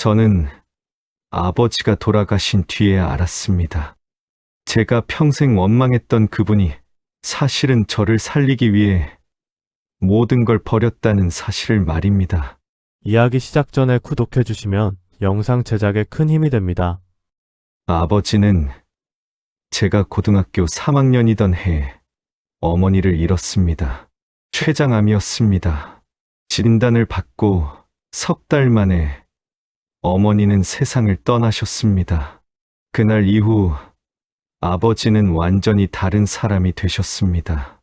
저는 아버지가 돌아가신 뒤에 알았습니다. 제가 평생 원망했던 그분이 사실은 저를 살리기 위해 모든 걸 버렸다는 사실을 말입니다. 이야기 시작 전에 구독해주시면 영상 제작에 큰 힘이 됩니다. 아버지는 제가 고등학교 3학년이던 해에 어머니를 잃었습니다. 췌장암이었습니다. 진단을 받고 석 달 만에 어머니는 세상을 떠나셨습니다. 그날 이후 아버지는 완전히 다른 사람이 되셨습니다.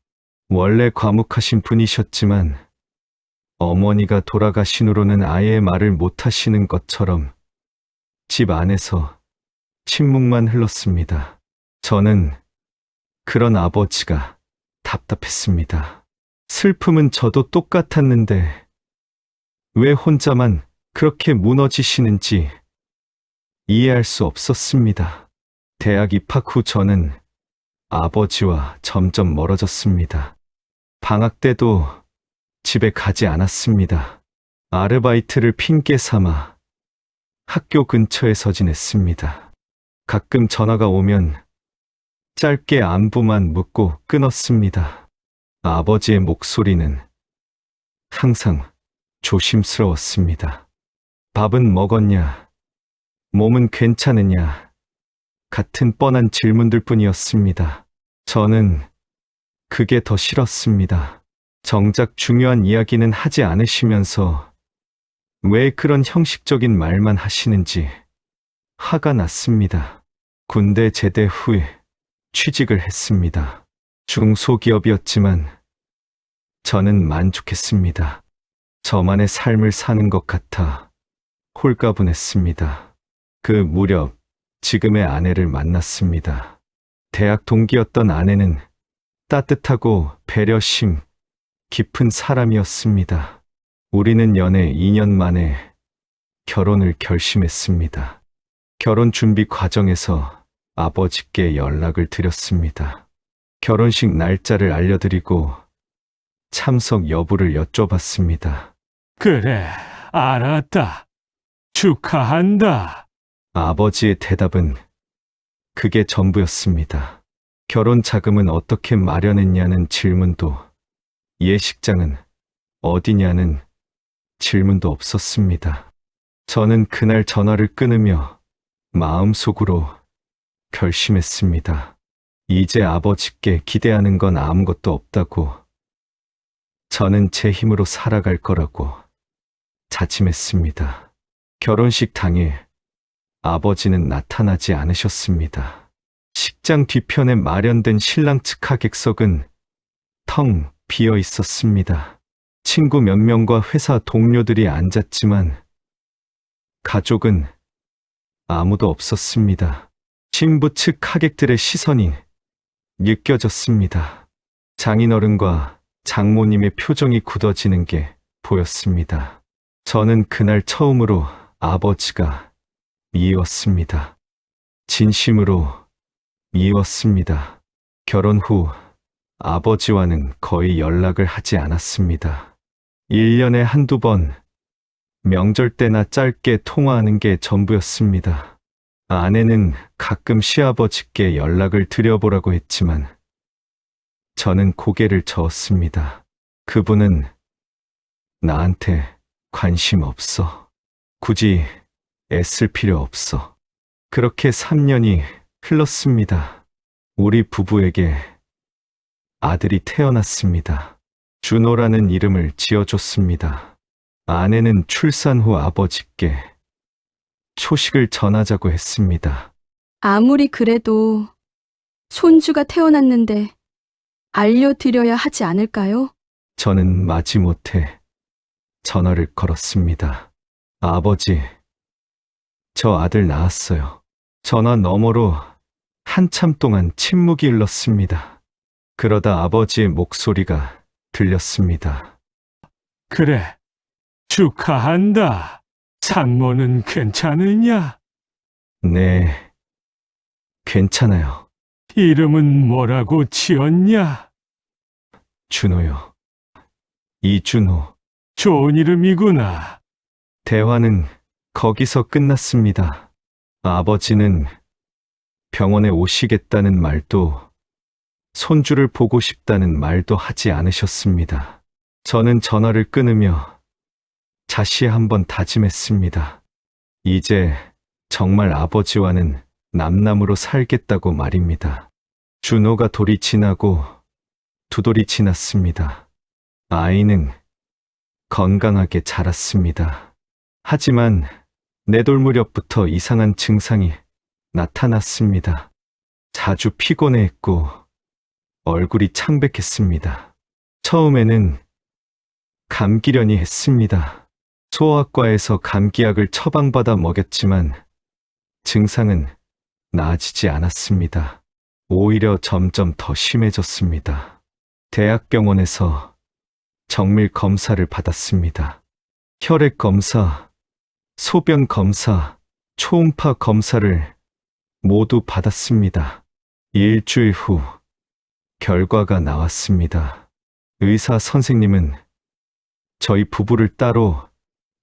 원래 과묵하신 분이셨지만 어머니가 돌아가신 후로는 아예 말을 못하시는 것처럼 집 안에서 침묵만 흘렀습니다. 저는 그런 아버지가 답답했습니다. 슬픔은 저도 똑같았는데 왜 혼자만 그렇게 무너지시는지 이해할 수 없었습니다. 대학 입학 후 저는 아버지와 점점 멀어졌습니다. 방학 때도 집에 가지 않았습니다. 아르바이트를 핑계 삼아 학교 근처에서 지냈습니다. 가끔 전화가 오면 짧게 안부만 묻고 끊었습니다. 아버지의 목소리는 항상 조심스러웠습니다. 밥은 먹었냐? 몸은 괜찮으냐? 같은 뻔한 질문들 뿐이었습니다. 저는 그게 더 싫었습니다. 정작 중요한 이야기는 하지 않으시면서 왜 그런 형식적인 말만 하시는지 화가 났습니다. 군대 제대 후에 취직을 했습니다. 중소기업이었지만 저는 만족했습니다. 저만의 삶을 사는 것 같아 홀가분했습니다. 그 무렵 지금의 아내를 만났습니다. 대학 동기였던 아내는 따뜻하고 배려심 깊은 사람이었습니다. 우리는 연애 2년 만에 결혼을 결심했습니다. 결혼 준비 과정에서 아버지께 연락을 드렸습니다. 결혼식 날짜를 알려드리고 참석 여부를 여쭤봤습니다. 그래, 알았다. 축하한다. 아버지의 대답은 그게 전부였습니다. 결혼 자금은 어떻게 마련했냐는 질문도, 예식장은 어디냐는 질문도 없었습니다. 저는 그날 전화를 끊으며 마음속으로 결심했습니다. 이제 아버지께 기대하는 건 아무것도 없다고. 저는 제 힘으로 살아갈 거라고 다짐했습니다. 결혼식 당일 아버지는 나타나지 않으셨습니다. 식장 뒤편에 마련된 신랑 측 하객석은 텅 비어 있었습니다. 친구 몇 명과 회사 동료들이 앉았지만 가족은 아무도 없었습니다. 신부 측 하객들의 시선이 느껴졌습니다. 장인어른과 장모님의 표정이 굳어지는 게 보였습니다. 저는 그날 처음으로 아버지가 미웠습니다. 진심으로 미웠습니다. 결혼 후 아버지와는 거의 연락을 하지 않았습니다. 1년에 한두 번 명절 때나 짧게 통화하는 게 전부였습니다. 아내는 가끔 시아버지께 연락을 드려보라고 했지만 저는 고개를 저었습니다. 그분은 나한테 관심 없어. 굳이 애쓸 필요 없어. 그렇게 3년이 흘렀습니다. 우리 부부에게 아들이 태어났습니다. 준호라는 이름을 지어줬습니다. 아내는 출산 후 아버지께 소식을 전하자고 했습니다. 아무리 그래도 손주가 태어났는데 알려드려야 하지 않을까요? 저는 마지못해 전화를 걸었습니다. 아버지, 저 아들 낳았어요. 전화 너머로 한참 동안 침묵이 흘렀습니다. 그러다 아버지의 목소리가 들렸습니다. 그래, 축하한다. 산모는 괜찮으냐? 네, 괜찮아요. 이름은 뭐라고 지었냐? 준호요. 이준호. 좋은 이름이구나. 대화는 거기서 끝났습니다. 아버지는 병원에 오시겠다는 말도, 손주를 보고 싶다는 말도 하지 않으셨습니다. 저는 전화를 끊으며 다시 한번 다짐했습니다. 이제 정말 아버지와는 남남으로 살겠다고 말입니다. 준호가 돌이 지나고 두 돌이 지났습니다. 아이는 건강하게 자랐습니다. 하지만 네 돌 무렵부터 이상한 증상이 나타났습니다. 자주 피곤해했고 얼굴이 창백했습니다. 처음에는 감기려니 했습니다. 소아과에서 감기약을 처방받아 먹였지만 증상은 나아지지 않았습니다. 오히려 점점 더 심해졌습니다. 대학병원에서 정밀 검사를 받았습니다. 혈액 검사, 소변 검사, 초음파 검사를 모두 받았습니다. 일주일 후 결과가 나왔습니다. 의사 선생님은 저희 부부를 따로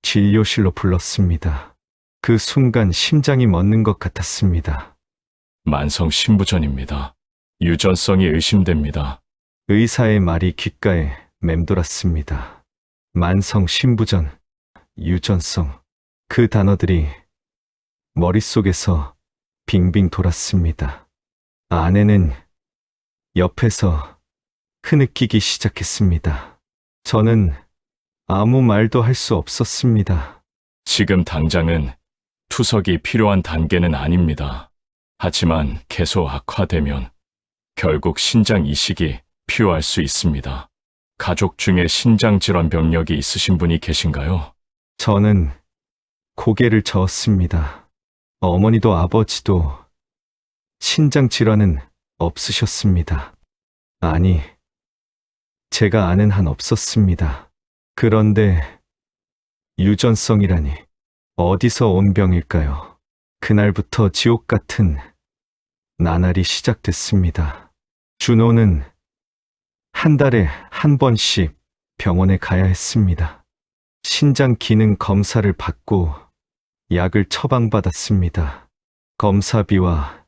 진료실로 불렀습니다. 그 순간 심장이 멎는 것 같았습니다. 만성 신부전입니다. 유전성이 의심됩니다. 의사의 말이 귓가에 맴돌았습니다. 만성 신부전, 유전성, 그 단어들이 머릿속에서 빙빙 돌았습니다. 아내는 옆에서 흐느끼기 시작했습니다. 저는 아무 말도 할 수 없었습니다. 지금 당장은 투석이 필요한 단계는 아닙니다. 하지만 계속 악화되면 결국 신장 이식이 필요할 수 있습니다. 가족 중에 신장 질환 병력이 있으신 분이 계신가요? 저는 고개를 저었습니다. 어머니도 아버지도 신장 질환은 없으셨습니다. 아니, 제가 아는 한 없었습니다. 그런데 유전성이라니 어디서 온 병일까요? 그날부터 지옥 같은 나날이 시작됐습니다. 준호는 한 달에 한 번씩 병원에 가야 했습니다. 신장 기능 검사를 받고 약을 처방받았습니다. 검사비와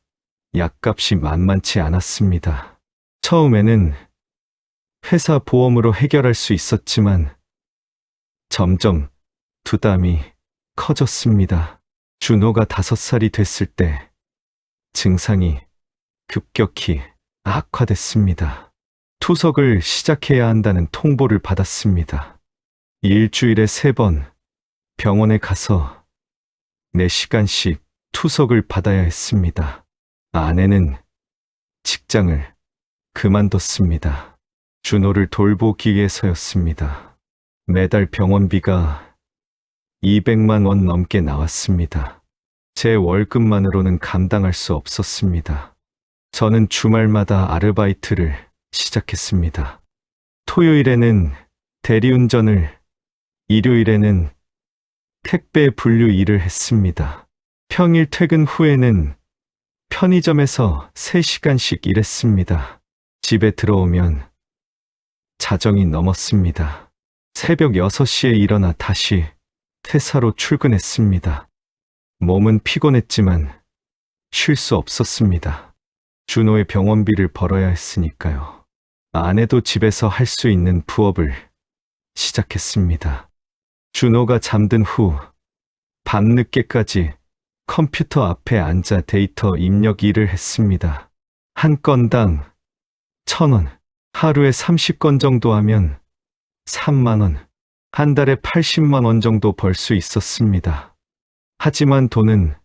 약값이 만만치 않았습니다. 처음에는 회사 보험으로 해결할 수 있었지만 점점 부담이 커졌습니다. 준호가 5살이 됐을 때 증상이 급격히 악화됐습니다. 투석을 시작해야 한다는 통보를 받았습니다. 일주일에 3번 병원에 가서 4시간씩 투석을 받아야 했습니다. 아내는 직장을 그만뒀습니다. 준호를 돌보기 위해서였습니다. 매달 병원비가 200만 원 넘게 나왔습니다. 제 월급만으로는 감당할 수 없었습니다. 저는 주말마다 아르바이트를 시작했습니다. 토요일에는 대리운전을, 일요일에는 택배 분류 일을 했습니다. 평일 퇴근 후에는 편의점에서 3시간씩 일했습니다. 집에 들어오면 자정이 넘었습니다. 새벽 6시에 일어나 다시 회사로 출근했습니다. 몸은 피곤했지만 쉴 수 없었습니다. 준호의 병원비를 벌어야 했으니까요. 아내도 집에서 할 수 있는 부업을 시작했습니다. 준호가 잠든 후 밤늦게까지 컴퓨터 앞에 앉아 데이터 입력 일을 했습니다. 한 건당 1,000원, 하루에 30건 정도 하면 3만 원, 한 달에 80만 원 정도 벌 수 있었습니다. 하지만 돈은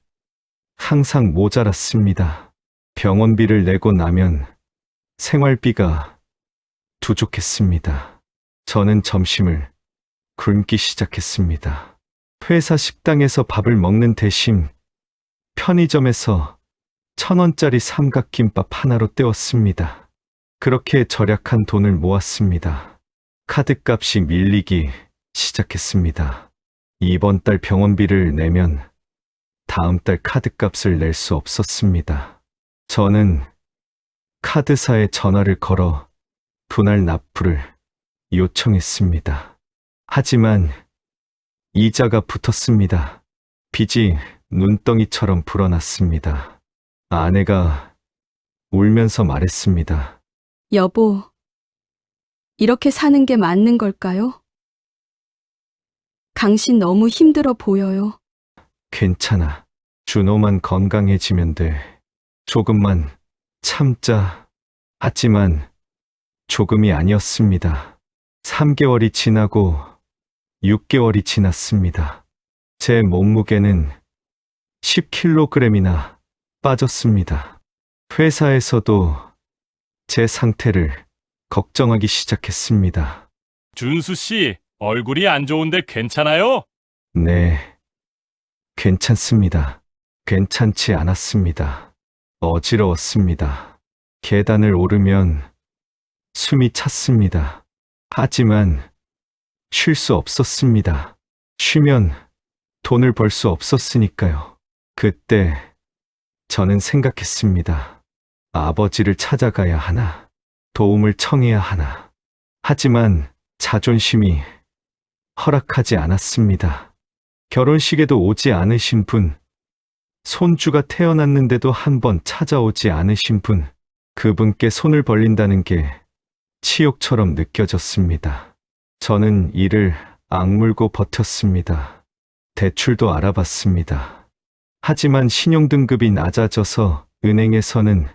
항상 모자랐습니다. 병원비를 내고 나면 생활비가 부족했습니다. 저는 점심을 굶기 시작했습니다. 회사 식당에서 밥을 먹는 대신 편의점에서 1,000원짜리 삼각김밥 하나로 때웠습니다. 그렇게 절약한 돈을 모았습니다. 카드값이 밀리기 시작했습니다. 이번 달 병원비를 내면 다음 달 카드값을 낼 수 없었습니다. 저는 카드사에 전화를 걸어 분할 납부를 요청했습니다. 하지만 이자가 붙었습니다. 빛이 눈덩이처럼 불어났습니다. 아내가 울면서 말했습니다. 여보, 이렇게 사는 게 맞는 걸까요? 당신 너무 힘들어 보여요. 괜찮아. 준호만 건강해지면 돼. 조금만 참자. 하지만 조금이 아니었습니다. 3개월이 지나고 6개월이 지났습니다. 제 몸무게는 10kg이나 빠졌습니다. 회사에서도 제 상태를 걱정하기 시작했습니다. 준수 씨, 얼굴이 안 좋은데 괜찮아요? 네, 괜찮습니다. 괜찮지 않았습니다. 어지러웠습니다. 계단을 오르면 숨이 찼습니다. 하지만 쉴 수 없었습니다. 쉬면 돈을 벌 수 없었으니까요. 그때 저는 생각했습니다. 아버지를 찾아가야 하나, 도움을 청해야 하나. 하지만 자존심이 허락하지 않았습니다. 결혼식에도 오지 않으신 분, 손주가 태어났는데도 한 번 찾아오지 않으신 분, 그분께 손을 벌린다는 게 치욕처럼 느껴졌습니다. 저는 이를 악물고 버텼습니다. 대출도 알아봤습니다. 하지만 신용등급이 낮아져서 은행에서는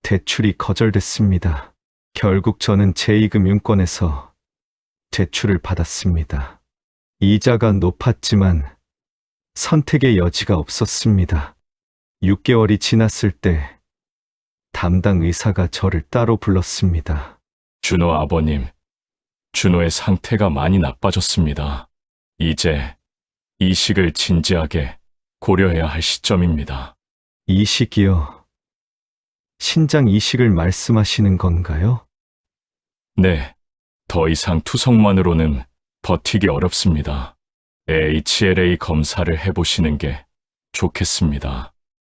대출이 거절됐습니다. 결국 저는 제2금융권에서 대출을 받았습니다. 이자가 높았지만 선택의 여지가 없었습니다. 6개월이 지났을 때 담당 의사가 저를 따로 불렀습니다. 준호 아버님, 준호의 상태가 많이 나빠졌습니다. 이제 이식을 진지하게 고려해야 할 시점입니다. 이식이요? 신장 이식을 말씀하시는 건가요? 네, 더 이상 투석만으로는 버티기 어렵습니다. HLA 검사를 해보시는 게 좋겠습니다.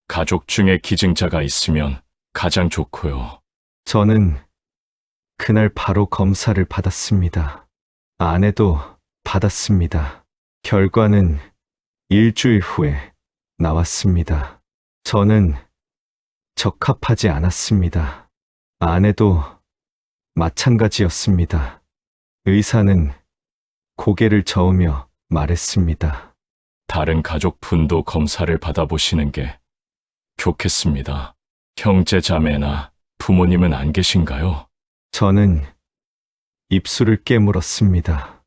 가족 중에 기증자가 있으면 가장 좋고요. 저는 그날 바로 검사를 받았습니다. 아내도 받았습니다. 결과는 일주일 후에 나왔습니다. 저는 적합하지 않았습니다. 아내도 마찬가지였습니다. 의사는 고개를 저으며 말했습니다. 다른 가족분도 검사를 받아보시는 게 좋겠습니다. 형제 자매나 부모님은 안 계신가요? 저는 입술을 깨물었습니다.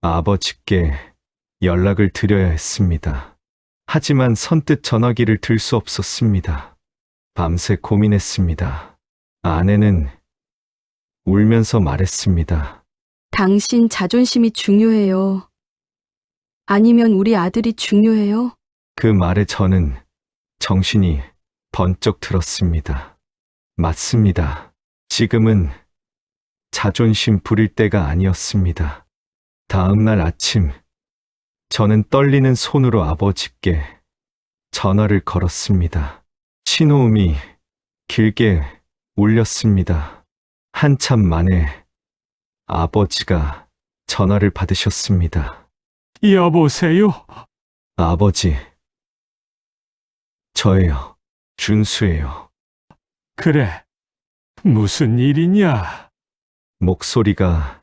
아버지께 연락을 드려야 했습니다. 하지만 선뜻 전화기를 들 수 없었습니다. 밤새 고민했습니다. 아내는 울면서 말했습니다. 당신 자존심이 중요해요. 아니면 우리 아들이 중요해요? 그 말에 저는 정신이 번쩍 들었습니다. 맞습니다. 지금은 자존심 부릴 때가 아니었습니다. 다음 날 아침, 저는 떨리는 손으로 아버지께 전화를 걸었습니다. 신호음이 길게 울렸습니다. 한참 만에 아버지가 전화를 받으셨습니다. 여보세요? 아버지, 저예요. 준수예요. 그래, 무슨 일이냐? 목소리가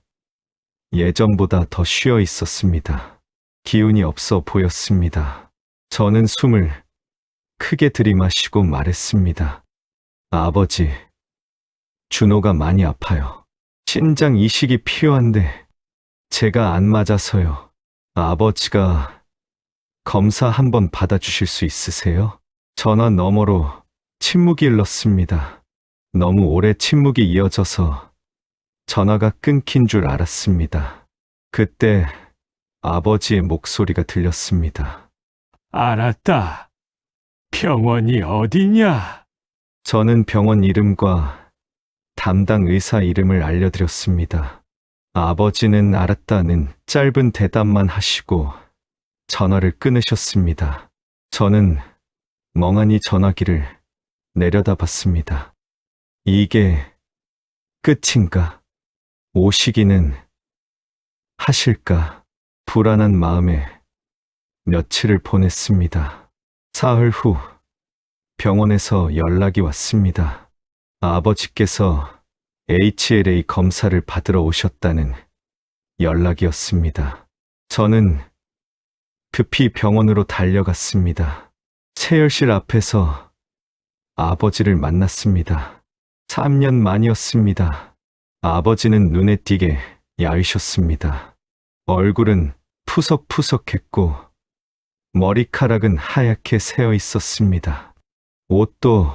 예전보다 더 쉬어 있었습니다. 기운이 없어 보였습니다. 저는 숨을 크게 들이마시고 말했습니다. 아버지, 준호가 많이 아파요. 신장 이식이 필요한데 제가 안 맞아서요. 아버지가 검사 한번 받아주실 수 있으세요? 전화 너머로 침묵이 흘렀습니다. 너무 오래 침묵이 이어져서 전화가 끊긴 줄 알았습니다. 그때 아버지의 목소리가 들렸습니다. 알았다. 병원이 어디냐? 저는 병원 이름과 담당 의사 이름을 알려드렸습니다. 아버지는 알았다는 짧은 대답만 하시고 전화를 끊으셨습니다. 저는 멍하니 전화기를 내려다봤습니다. 이게 끝인가? 오시기는 하실까? 불안한 마음에 며칠을 보냈습니다. 사흘 후 병원에서 연락이 왔습니다. 아버지께서 HLA 검사를 받으러 오셨다는 연락이었습니다. 저는 급히 병원으로 달려갔습니다. 체열실 앞에서 아버지를 만났습니다. 3년 만이었습니다. 아버지는 눈에 띄게 야위셨습니다. 얼굴은 푸석푸석했고 머리카락은 하얗게 새어 있었습니다. 옷도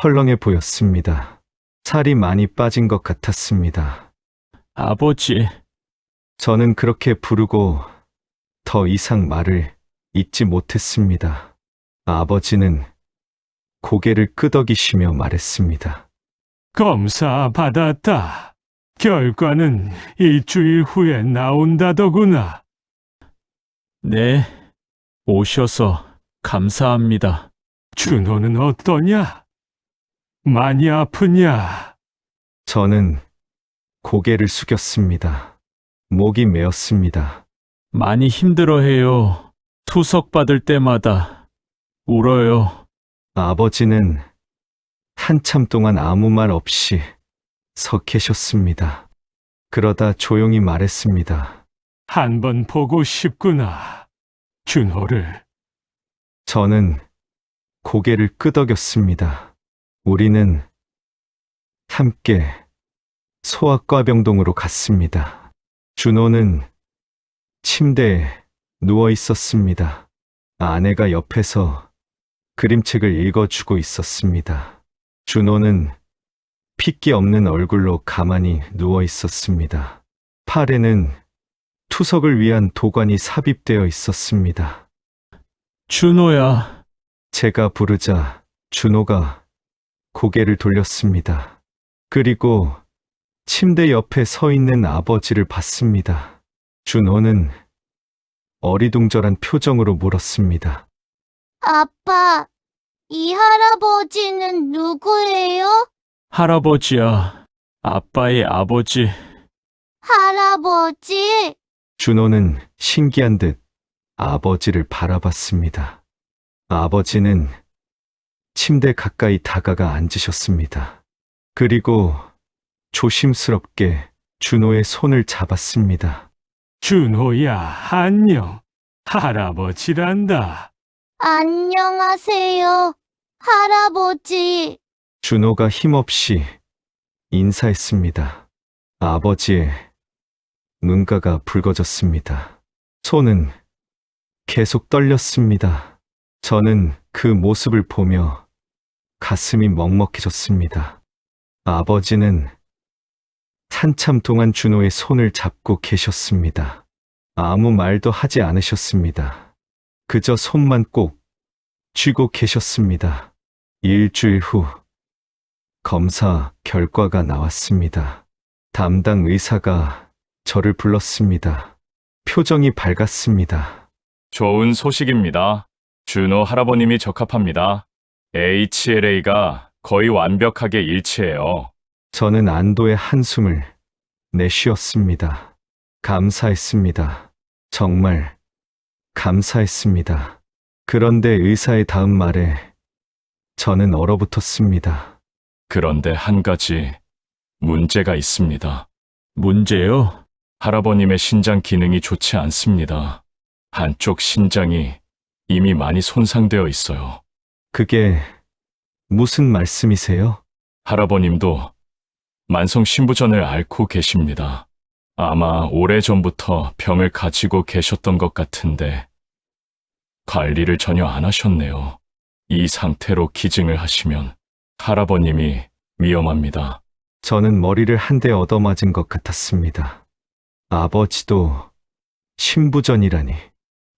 헐렁해 보였습니다. 살이 많이 빠진 것 같았습니다. 아버지, 저는 그렇게 부르고 더 이상 말을 잇지 못했습니다. 아버지는 고개를 끄덕이시며 말했습니다. 검사 받았다. 결과는 일주일 후에 나온다더구나. 네, 오셔서 감사합니다. 준호는 어떠냐? 많이 아프냐? 저는 고개를 숙였습니다. 목이 메었습니다. 많이 힘들어해요. 투석 받을 때마다 울어요. 아버지는 한참 동안 아무 말 없이 서 계셨습니다. 그러다 조용히 말했습니다. 한번 보고 싶구나. 준호를. 저는 고개를 끄덕였습니다. 우리는 함께 소아과병동으로 갔습니다. 준호는 침대에 누워 있었습니다. 아내가 옆에서 그림책을 읽어주고 있었습니다. 준호는 핏기 없는 얼굴로 가만히 누워 있었습니다. 팔에는 투석을 위한 도관이 삽입되어 있었습니다. 준호야, 제가 부르자 준호가 고개를 돌렸습니다. 그리고 침대 옆에 서 있는 아버지를 봤습니다. 준호는 어리둥절한 표정으로 물었습니다. 아빠, 이 할아버지는 누구예요? 할아버지야, 아빠의 아버지. 할아버지? 준호는 신기한 듯 아버지를 바라봤습니다. 아버지는 침대 가까이 다가가 앉으셨습니다. 그리고 조심스럽게 준호의 손을 잡았습니다. 준호야, 안녕. 할아버지란다. 안녕하세요, 할아버지. 준호가 힘없이 인사했습니다. 아버지의 눈가가 붉어졌습니다. 손은 계속 떨렸습니다. 저는 그 모습을 보며 가슴이 먹먹해졌습니다. 아버지는 한참 동안 준호의 손을 잡고 계셨습니다. 아무 말도 하지 않으셨습니다. 그저 손만 꼭 쥐고 계셨습니다. 일주일 후 검사 결과가 나왔습니다. 담당 의사가 저를 불렀습니다. 표정이 밝았습니다. 좋은 소식입니다. 준호 할아버님이 적합합니다. HLA가 거의 완벽하게 일치해요. 저는 안도의 한숨을 내쉬었습니다. 감사했습니다. 정말 감사했습니다. 그런데 의사의 다음 말에 저는 얼어붙었습니다. 그런데 한 가지 문제가 있습니다. 문제요? 할아버님의 신장 기능이 좋지 않습니다. 한쪽 신장이 이미 많이 손상되어 있어요. 그게 무슨 말씀이세요? 할아버님도 만성 신부전을 앓고 계십니다. 아마 오래전부터 병을 가지고 계셨던 것 같은데 관리를 전혀 안 하셨네요. 이 상태로 기증을 하시면 할아버님이 위험합니다. 저는 머리를 한 대 얻어맞은 것 같았습니다. 아버지도 신부전이라니.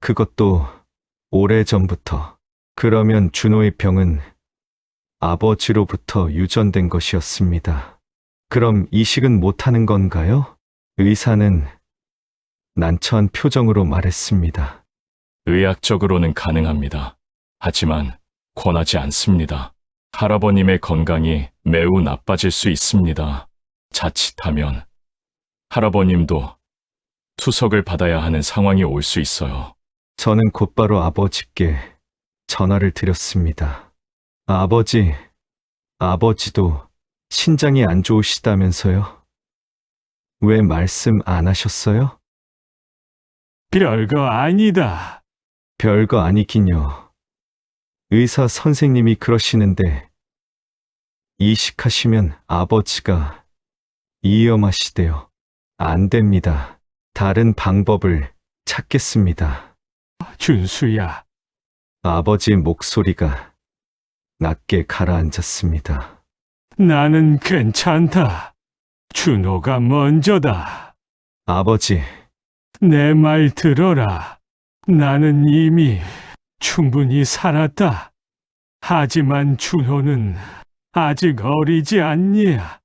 그것도 오래전부터. 그러면 준호의 병은 아버지로부터 유전된 것이었습니다. 그럼 이식은 못하는 건가요? 의사는 난처한 표정으로 말했습니다. 의학적으로는 가능합니다. 하지만 권하지 않습니다. 할아버님의 건강이 매우 나빠질 수 있습니다. 자칫하면 할아버님도 투석을 받아야 하는 상황이 올 수 있어요. 저는 곧바로 아버지께 전화를 드렸습니다. 아버지도 신장이 안 좋으시다면서요? 왜 말씀 안 하셨어요? 별거 아니다. 별거 아니긴요. 의사 선생님이 그러시는데 이식하시면 아버지가 위험하시대요. 안 됩니다. 다른 방법을 찾겠습니다. 준수야, 아버지 목소리가 낮게 가라앉았습니다. 나는 괜찮다. 준호가 먼저다. 아버지, 내 말 들어라. 나는 이미 충분히 살았다. 하지만 준호는 아직 어리지 않냐.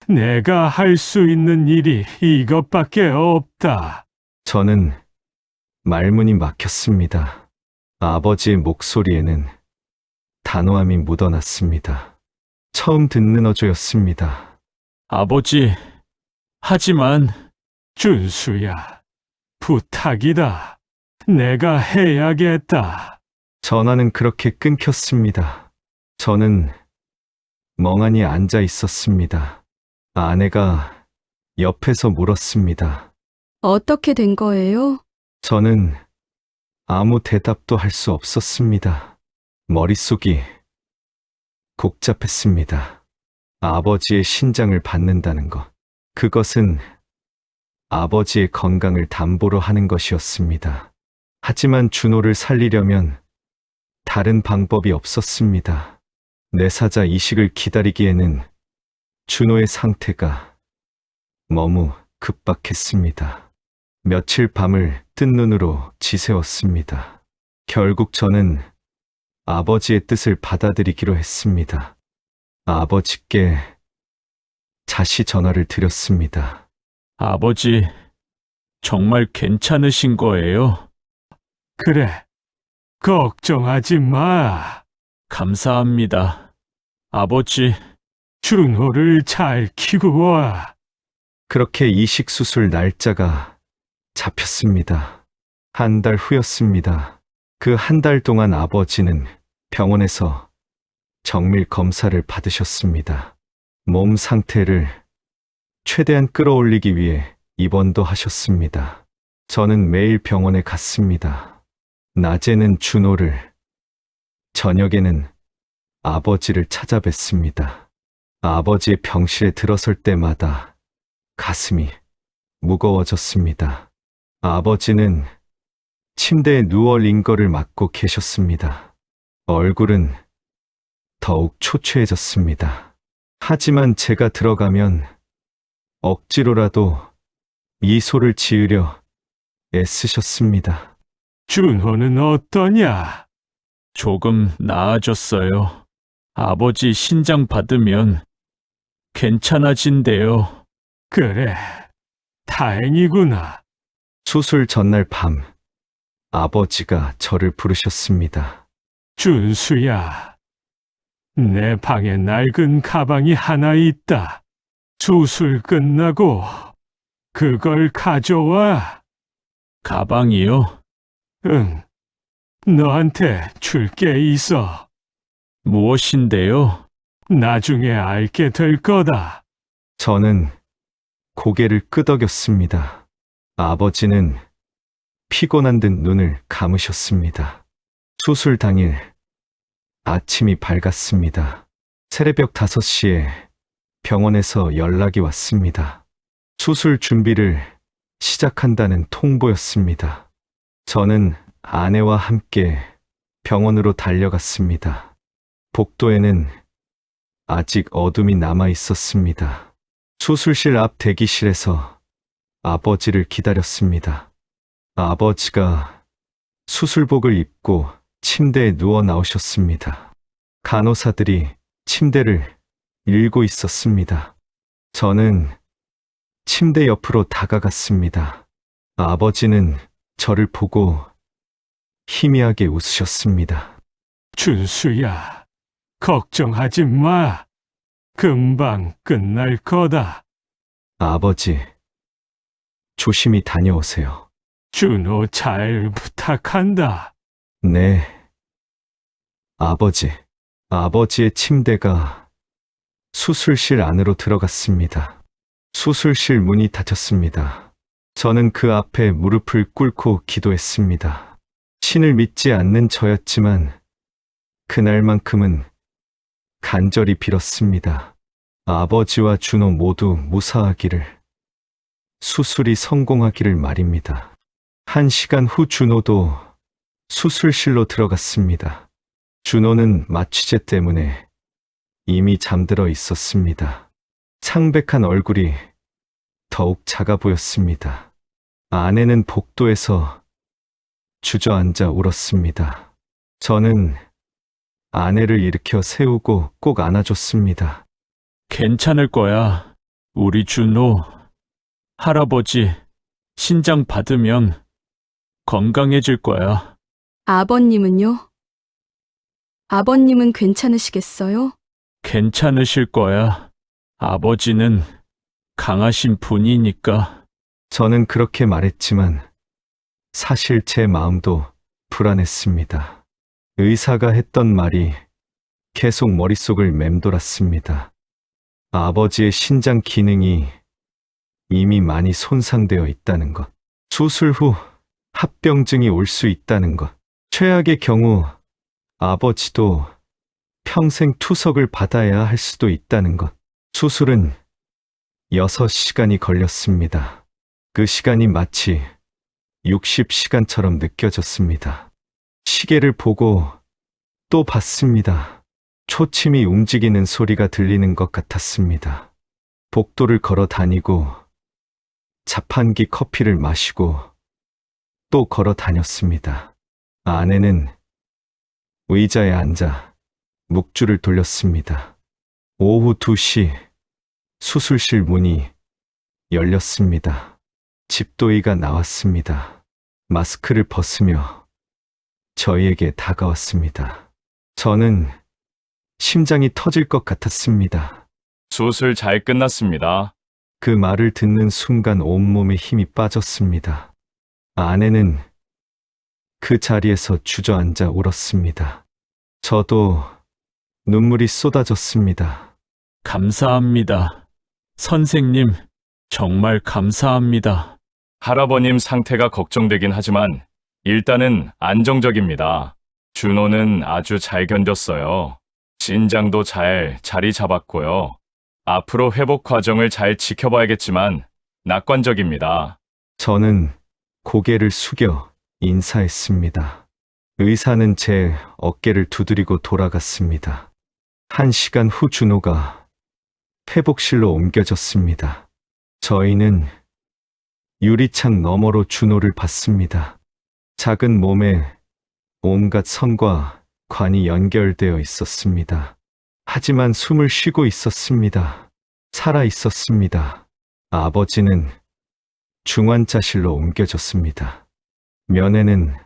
내가 할 수 있는 일이 이것밖에 없다. 저는 말문이 막혔습니다. 아버지의 목소리에는 단호함이 묻어났습니다. 처음 듣는 어조였습니다. 아버지, 하지만 준수야, 부탁이다. 내가 해야겠다. 전화는 그렇게 끊겼습니다. 저는 멍하니 앉아 있었습니다. 아내가 옆에서 물었습니다. 어떻게 된 거예요? 저는 아무 대답도 할 수 없었습니다. 머릿속이 복잡했습니다. 아버지의 신장을 받는다는 것. 그것은 아버지의 건강을 담보로 하는 것이었습니다. 하지만 준호를 살리려면 다른 방법이 없었습니다. 내 사자 이식을 기다리기에는 준호의 상태가 너무 급박했습니다. 며칠 밤을 뜬 눈으로 지새웠습니다. 결국 저는 아버지의 뜻을 받아들이기로 했습니다. 아버지께 다시 전화를 드렸습니다. 아버지, 정말 괜찮으신 거예요? 그래, 걱정하지 마. 감사합니다. 아버지, 준호를 잘 키우고 와. 그렇게 이식 수술 날짜가 잡혔습니다. 한 달 후였습니다. 그 한 달 동안 아버지는 병원에서 정밀 검사를 받으셨습니다. 몸 상태를 최대한 끌어올리기 위해 입원도 하셨습니다. 저는 매일 병원에 갔습니다. 낮에는 준호를, 저녁에는 아버지를 찾아뵀습니다. 아버지의 병실에 들어설 때마다 가슴이 무거워졌습니다. 아버지는 침대에 누워 링거를 맞고 계셨습니다. 얼굴은 더욱 초췌해졌습니다. 하지만 제가 들어가면 억지로라도 미소를 지으려 애쓰셨습니다. 준호는 어떠냐? 조금 나아졌어요. 아버지 신장 받으면 괜찮아진대요. 그래, 다행이구나. 수술 전날 밤, 아버지가 저를 부르셨습니다. 준수야, 내 방에 낡은 가방이 하나 있다. 수술 끝나고 그걸 가져와. 가방이요? 응, 너한테 줄 게 있어. 무엇인데요? 나중에 알게 될 거다. 저는 고개를 끄덕였습니다. 아버지는 피곤한 듯 눈을 감으셨습니다. 수술 당일 아침이 밝았습니다. 새벽 5시에 병원에서 연락이 왔습니다. 수술 준비를 시작한다는 통보였습니다. 저는 아내와 함께 병원으로 달려갔습니다. 복도에는 아직 어둠이 남아 있었습니다. 수술실 앞 대기실에서 아버지를 기다렸습니다. 아버지가 수술복을 입고 침대에 누워 나오셨습니다. 간호사들이 침대를 밀고 있었습니다. 저는 침대 옆으로 다가갔습니다. 아버지는 저를 보고 희미하게 웃으셨습니다. 준수야, 걱정하지 마. 금방 끝날 거다. 아버지, 조심히 다녀오세요. 준호 잘 부탁한다. 네. 아버지의 침대가 수술실 안으로 들어갔습니다. 수술실 문이 닫혔습니다. 저는 그 앞에 무릎을 꿇고 기도했습니다. 신을 믿지 않는 저였지만 그날만큼은 간절히 빌었습니다. 아버지와 준호 모두 무사하기를, 수술이 성공하기를 말입니다. 1시간 후 준호도 수술실로 들어갔습니다. 준호는 마취제 때문에 이미 잠들어 있었습니다. 창백한 얼굴이 더욱 작아 보였습니다. 아내는 복도에서 주저앉아 울었습니다. 저는 아내를 일으켜 세우고 꼭 안아줬습니다. 괜찮을 거야. 우리 준호. 할아버지, 신장 받으면 건강해질 거야. 아버님은요? 아버님은 괜찮으시겠어요? 괜찮으실 거야. 아버지는 강하신 분이니까. 저는 그렇게 말했지만 사실 제 마음도 불안했습니다. 의사가 했던 말이 계속 머릿속을 맴돌았습니다. 아버지의 신장 기능이 이미 많이 손상되어 있다는 것, 수술 후 합병증이 올 수 있다는 것, 최악의 경우 아버지도 평생 투석을 받아야 할 수도 있다는 것. 수술은 6시간이 걸렸습니다. 그 시간이 마치 60시간처럼 느껴졌습니다. 시계를 보고 또 봤습니다. 초침이 움직이는 소리가 들리는 것 같았습니다. 복도를 걸어 다니고 자판기 커피를 마시고 또 걸어 다녔습니다. 아내는 의자에 앉아 묵주를 돌렸습니다. 오후 2시 수술실 문이 열렸습니다. 집도이가 나왔습니다. 마스크를 벗으며 저희에게 다가왔습니다. 저는 심장이 터질 것 같았습니다. 수술 잘 끝났습니다. 그 말을 듣는 순간 온몸에 힘이 빠졌습니다. 아내는 그 자리에서 주저앉아 울었습니다. 저도 눈물이 쏟아졌습니다. 감사합니다. 선생님, 정말 감사합니다. 할아버님 상태가 걱정되긴 하지만 일단은 안정적입니다. 준호는 아주 잘 견뎠어요. 신장도 잘 자리 잡았고요. 앞으로 회복 과정을 잘 지켜봐야겠지만 낙관적입니다. 저는 고개를 숙여 인사했습니다. 의사는 제 어깨를 두드리고 돌아갔습니다. 1시간 후 준호가 회복실로 옮겨졌습니다. 저희는 유리창 너머로 준호를 봤습니다. 작은 몸에 온갖 선과 관이 연결되어 있었습니다. 하지만 숨을 쉬고 있었습니다. 살아 있었습니다. 아버지는 중환자실로 옮겨졌습니다. 면회는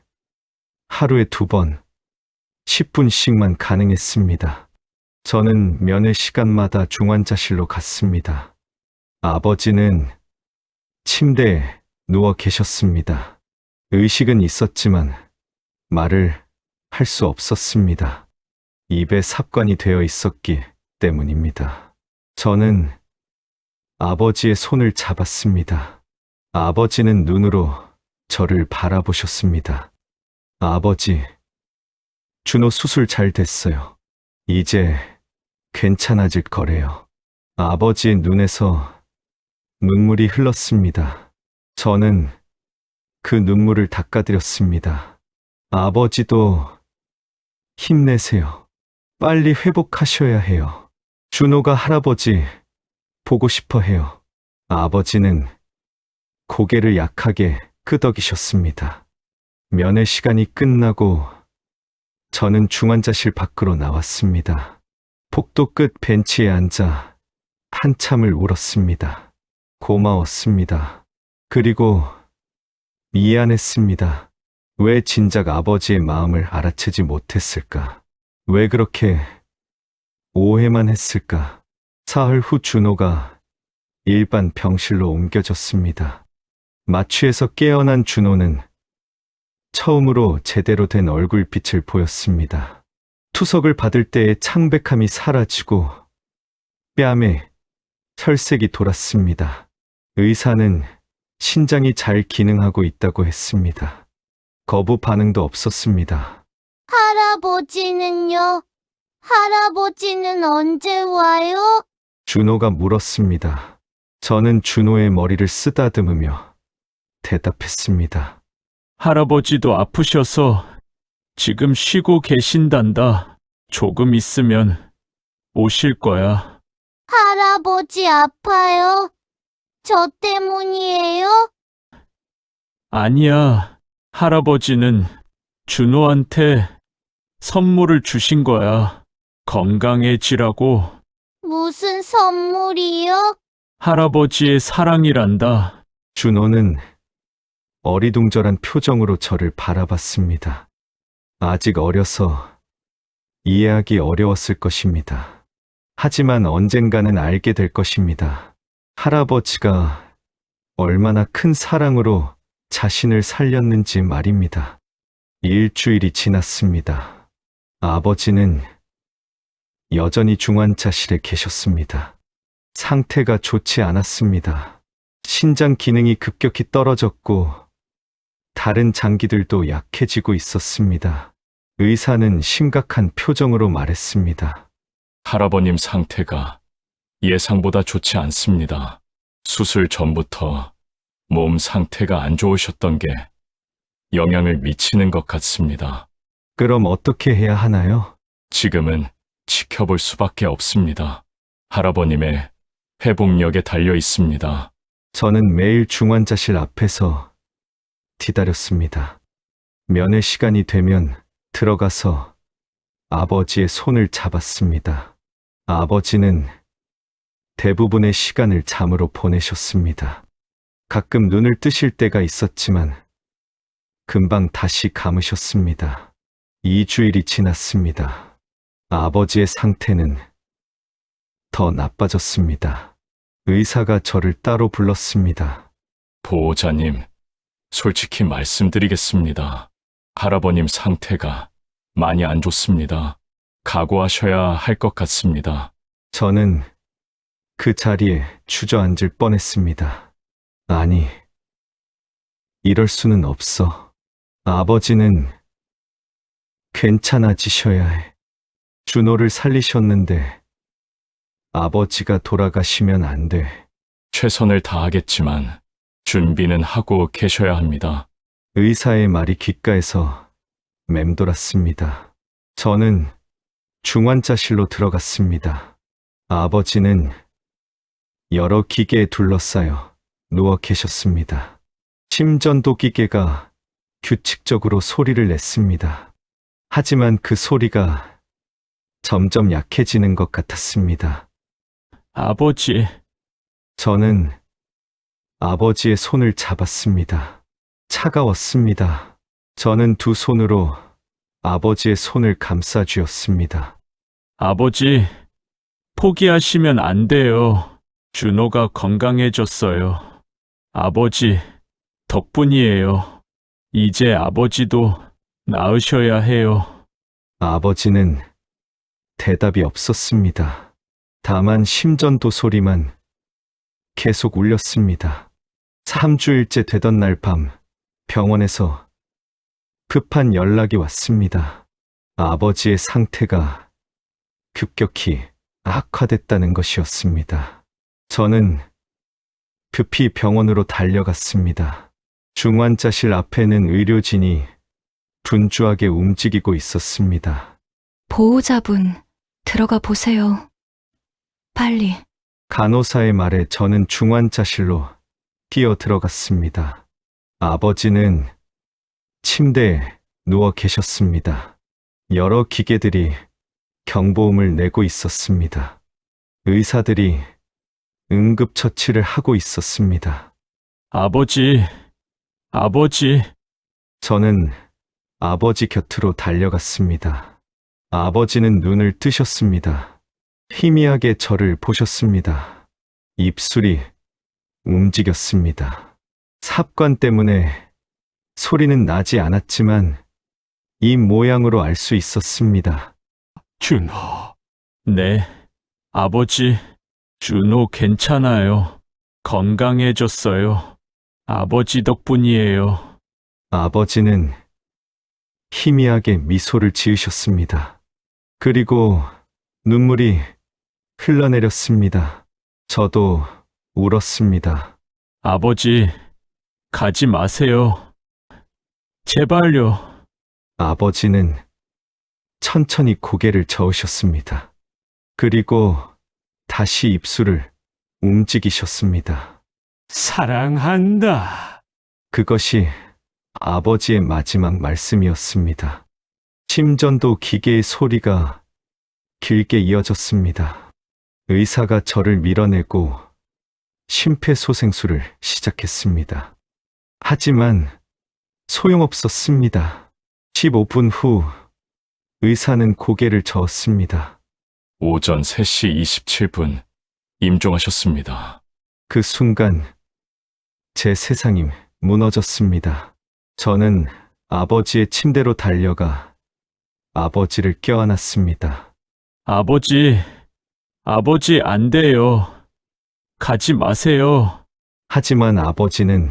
하루에 2번, 10분씩만 가능했습니다. 저는 면회 시간마다 중환자실로 갔습니다. 아버지는 침대에 누워 계셨습니다. 의식은 있었지만 말을 할 수 없었습니다. 입에 삽관이 되어 있었기 때문입니다. 저는 아버지의 손을 잡았습니다. 아버지는 눈으로 저를 바라보셨습니다. 아버지, 준호 수술 잘 됐어요. 이제 괜찮아질 거래요. 아버지의 눈에서 눈물이 흘렀습니다. 저는 그 눈물을 닦아드렸습니다. 아버지도 힘내세요. 빨리 회복하셔야 해요. 준호가 할아버지 보고 싶어 해요. 아버지는 고개를 약하게 끄덕이셨습니다. 면회 시간이 끝나고 저는 중환자실 밖으로 나왔습니다. 복도 끝 벤치에 앉아 한참을 울었습니다. 고마웠습니다. 그리고 미안했습니다. 왜 진작 아버지의 마음을 알아채지 못했을까? 왜 그렇게 오해만 했을까? 사흘 후 준호가 일반 병실로 옮겨졌습니다. 마취에서 깨어난 준호는 처음으로 제대로 된 얼굴빛을 보였습니다. 투석을 받을 때의 창백함이 사라지고 뺨에 혈색이 돌았습니다. 의사는 신장이 잘 기능하고 있다고 했습니다. 거부 반응도 없었습니다. 할아버지는요? 할아버지는 언제 와요? 준호가 물었습니다. 저는 준호의 머리를 쓰다듬으며 대답했습니다. 할아버지도 아프셔서 지금 쉬고 계신단다. 조금 있으면 오실 거야. 할아버지 아파요? 저 때문이에요? 아니야. 할아버지는 준호한테 선물을 주신 거야. 건강해지라고. 무슨 선물이요? 할아버지의 사랑이란다. 준호는 어리둥절한 표정으로 저를 바라봤습니다. 아직 어려서 이해하기 어려웠을 것입니다. 하지만 언젠가는 알게 될 것입니다. 할아버지가 얼마나 큰 사랑으로 자신을 살렸는지 말입니다. 일주일이 지났습니다. 아버지는 여전히 중환자실에 계셨습니다. 상태가 좋지 않았습니다. 신장 기능이 급격히 떨어졌고 다른 장기들도 약해지고 있었습니다. 의사는 심각한 표정으로 말했습니다. 할아버님 상태가 예상보다 좋지 않습니다. 수술 전부터 몸 상태가 안 좋으셨던 게 영향을 미치는 것 같습니다. 그럼 어떻게 해야 하나요? 지금은 지켜볼 수밖에 없습니다. 할아버님의 회복력에 달려 있습니다. 저는 매일 중환자실 앞에서 기다렸습니다. 면회 시간이 되면 들어가서 아버지의 손을 잡았습니다. 아버지는 대부분의 시간을 잠으로 보내셨습니다. 가끔 눈을 뜨실 때가 있었지만 금방 다시 감으셨습니다. 2주일이 지났습니다. 아버지의 상태는 더 나빠졌습니다. 의사가 저를 따로 불렀습니다. 보호자님, 솔직히 말씀드리겠습니다. 할아버님 상태가 많이 안 좋습니다. 각오하셔야 할 것 같습니다. 저는 그 자리에 주저앉을 뻔했습니다. 아니, 이럴 수는 없어. 아버지는 괜찮아지셔야 해. 준호를 살리셨는데 아버지가 돌아가시면 안 돼. 최선을 다하겠지만 준비는 하고 계셔야 합니다. 의사의 말이 귓가에서 맴돌았습니다. 저는 중환자실로 들어갔습니다. 아버지는 여러 기계에 둘러싸여 누워 계셨습니다. 심전도 기계가 규칙적으로 소리를 냈습니다. 하지만 그 소리가 점점 약해지는 것 같았습니다. 아버지, 저는 아버지의 손을 잡았습니다. 차가웠습니다. 저는 두 손으로 아버지의 손을 감싸 쥐었습니다. 아버지, 포기하시면 안 돼요. 준호가 건강해졌어요. 아버지, 덕분이에요. 이제 아버지도 나으셔야 해요. 아버지는 대답이 없었습니다. 다만 심전도 소리만 계속 울렸습니다. 3주일째 되던 날 밤 병원에서 급한 연락이 왔습니다. 아버지의 상태가 급격히 악화됐다는 것이었습니다. 저는 급히 병원으로 달려갔습니다. 중환자실 앞에는 의료진이 분주하게 움직이고 있었습니다. 보호자분, 들어가 보세요. 빨리. 간호사의 말에 저는 중환자실로 뛰어 들어갔습니다. 아버지는 침대에 누워 계셨습니다. 여러 기계들이 경보음을 내고 있었습니다. 의사들이 응급처치를 하고 있었습니다. 아버지, 아버지, 저는 아버지 곁으로 달려갔습니다. 아버지는 눈을 뜨셨습니다. 희미하게 저를 보셨습니다. 입술이 움직였습니다. 삽관 때문에 소리는 나지 않았지만 이 모양으로 알 수 있었습니다. 준호, 네, 아버지, 준호 괜찮아요. 건강해졌어요. 아버지 덕분이에요. 아버지는 희미하게 미소를 지으셨습니다. 그리고 눈물이 흘러내렸습니다. 저도 울었습니다. 아버지, 가지 마세요. 제발요. 아버지는 천천히 고개를 저으셨습니다. 그리고 다시 입술을 움직이셨습니다. 사랑한다. 그것이 아버지의 마지막 말씀이었습니다. 심전도 기계의 소리가 길게 이어졌습니다. 의사가 저를 밀어내고 심폐소생술을 시작했습니다. 하지만 소용없었습니다. 15분 후 의사는 고개를 저었습니다. 오전 3시 27분 임종하셨습니다. 그 순간 제 세상이 무너졌습니다. 저는 아버지의 침대로 달려가 아버지를 껴안았습니다. 아버지, 아버지 안 돼요. 가지 마세요. 하지만 아버지는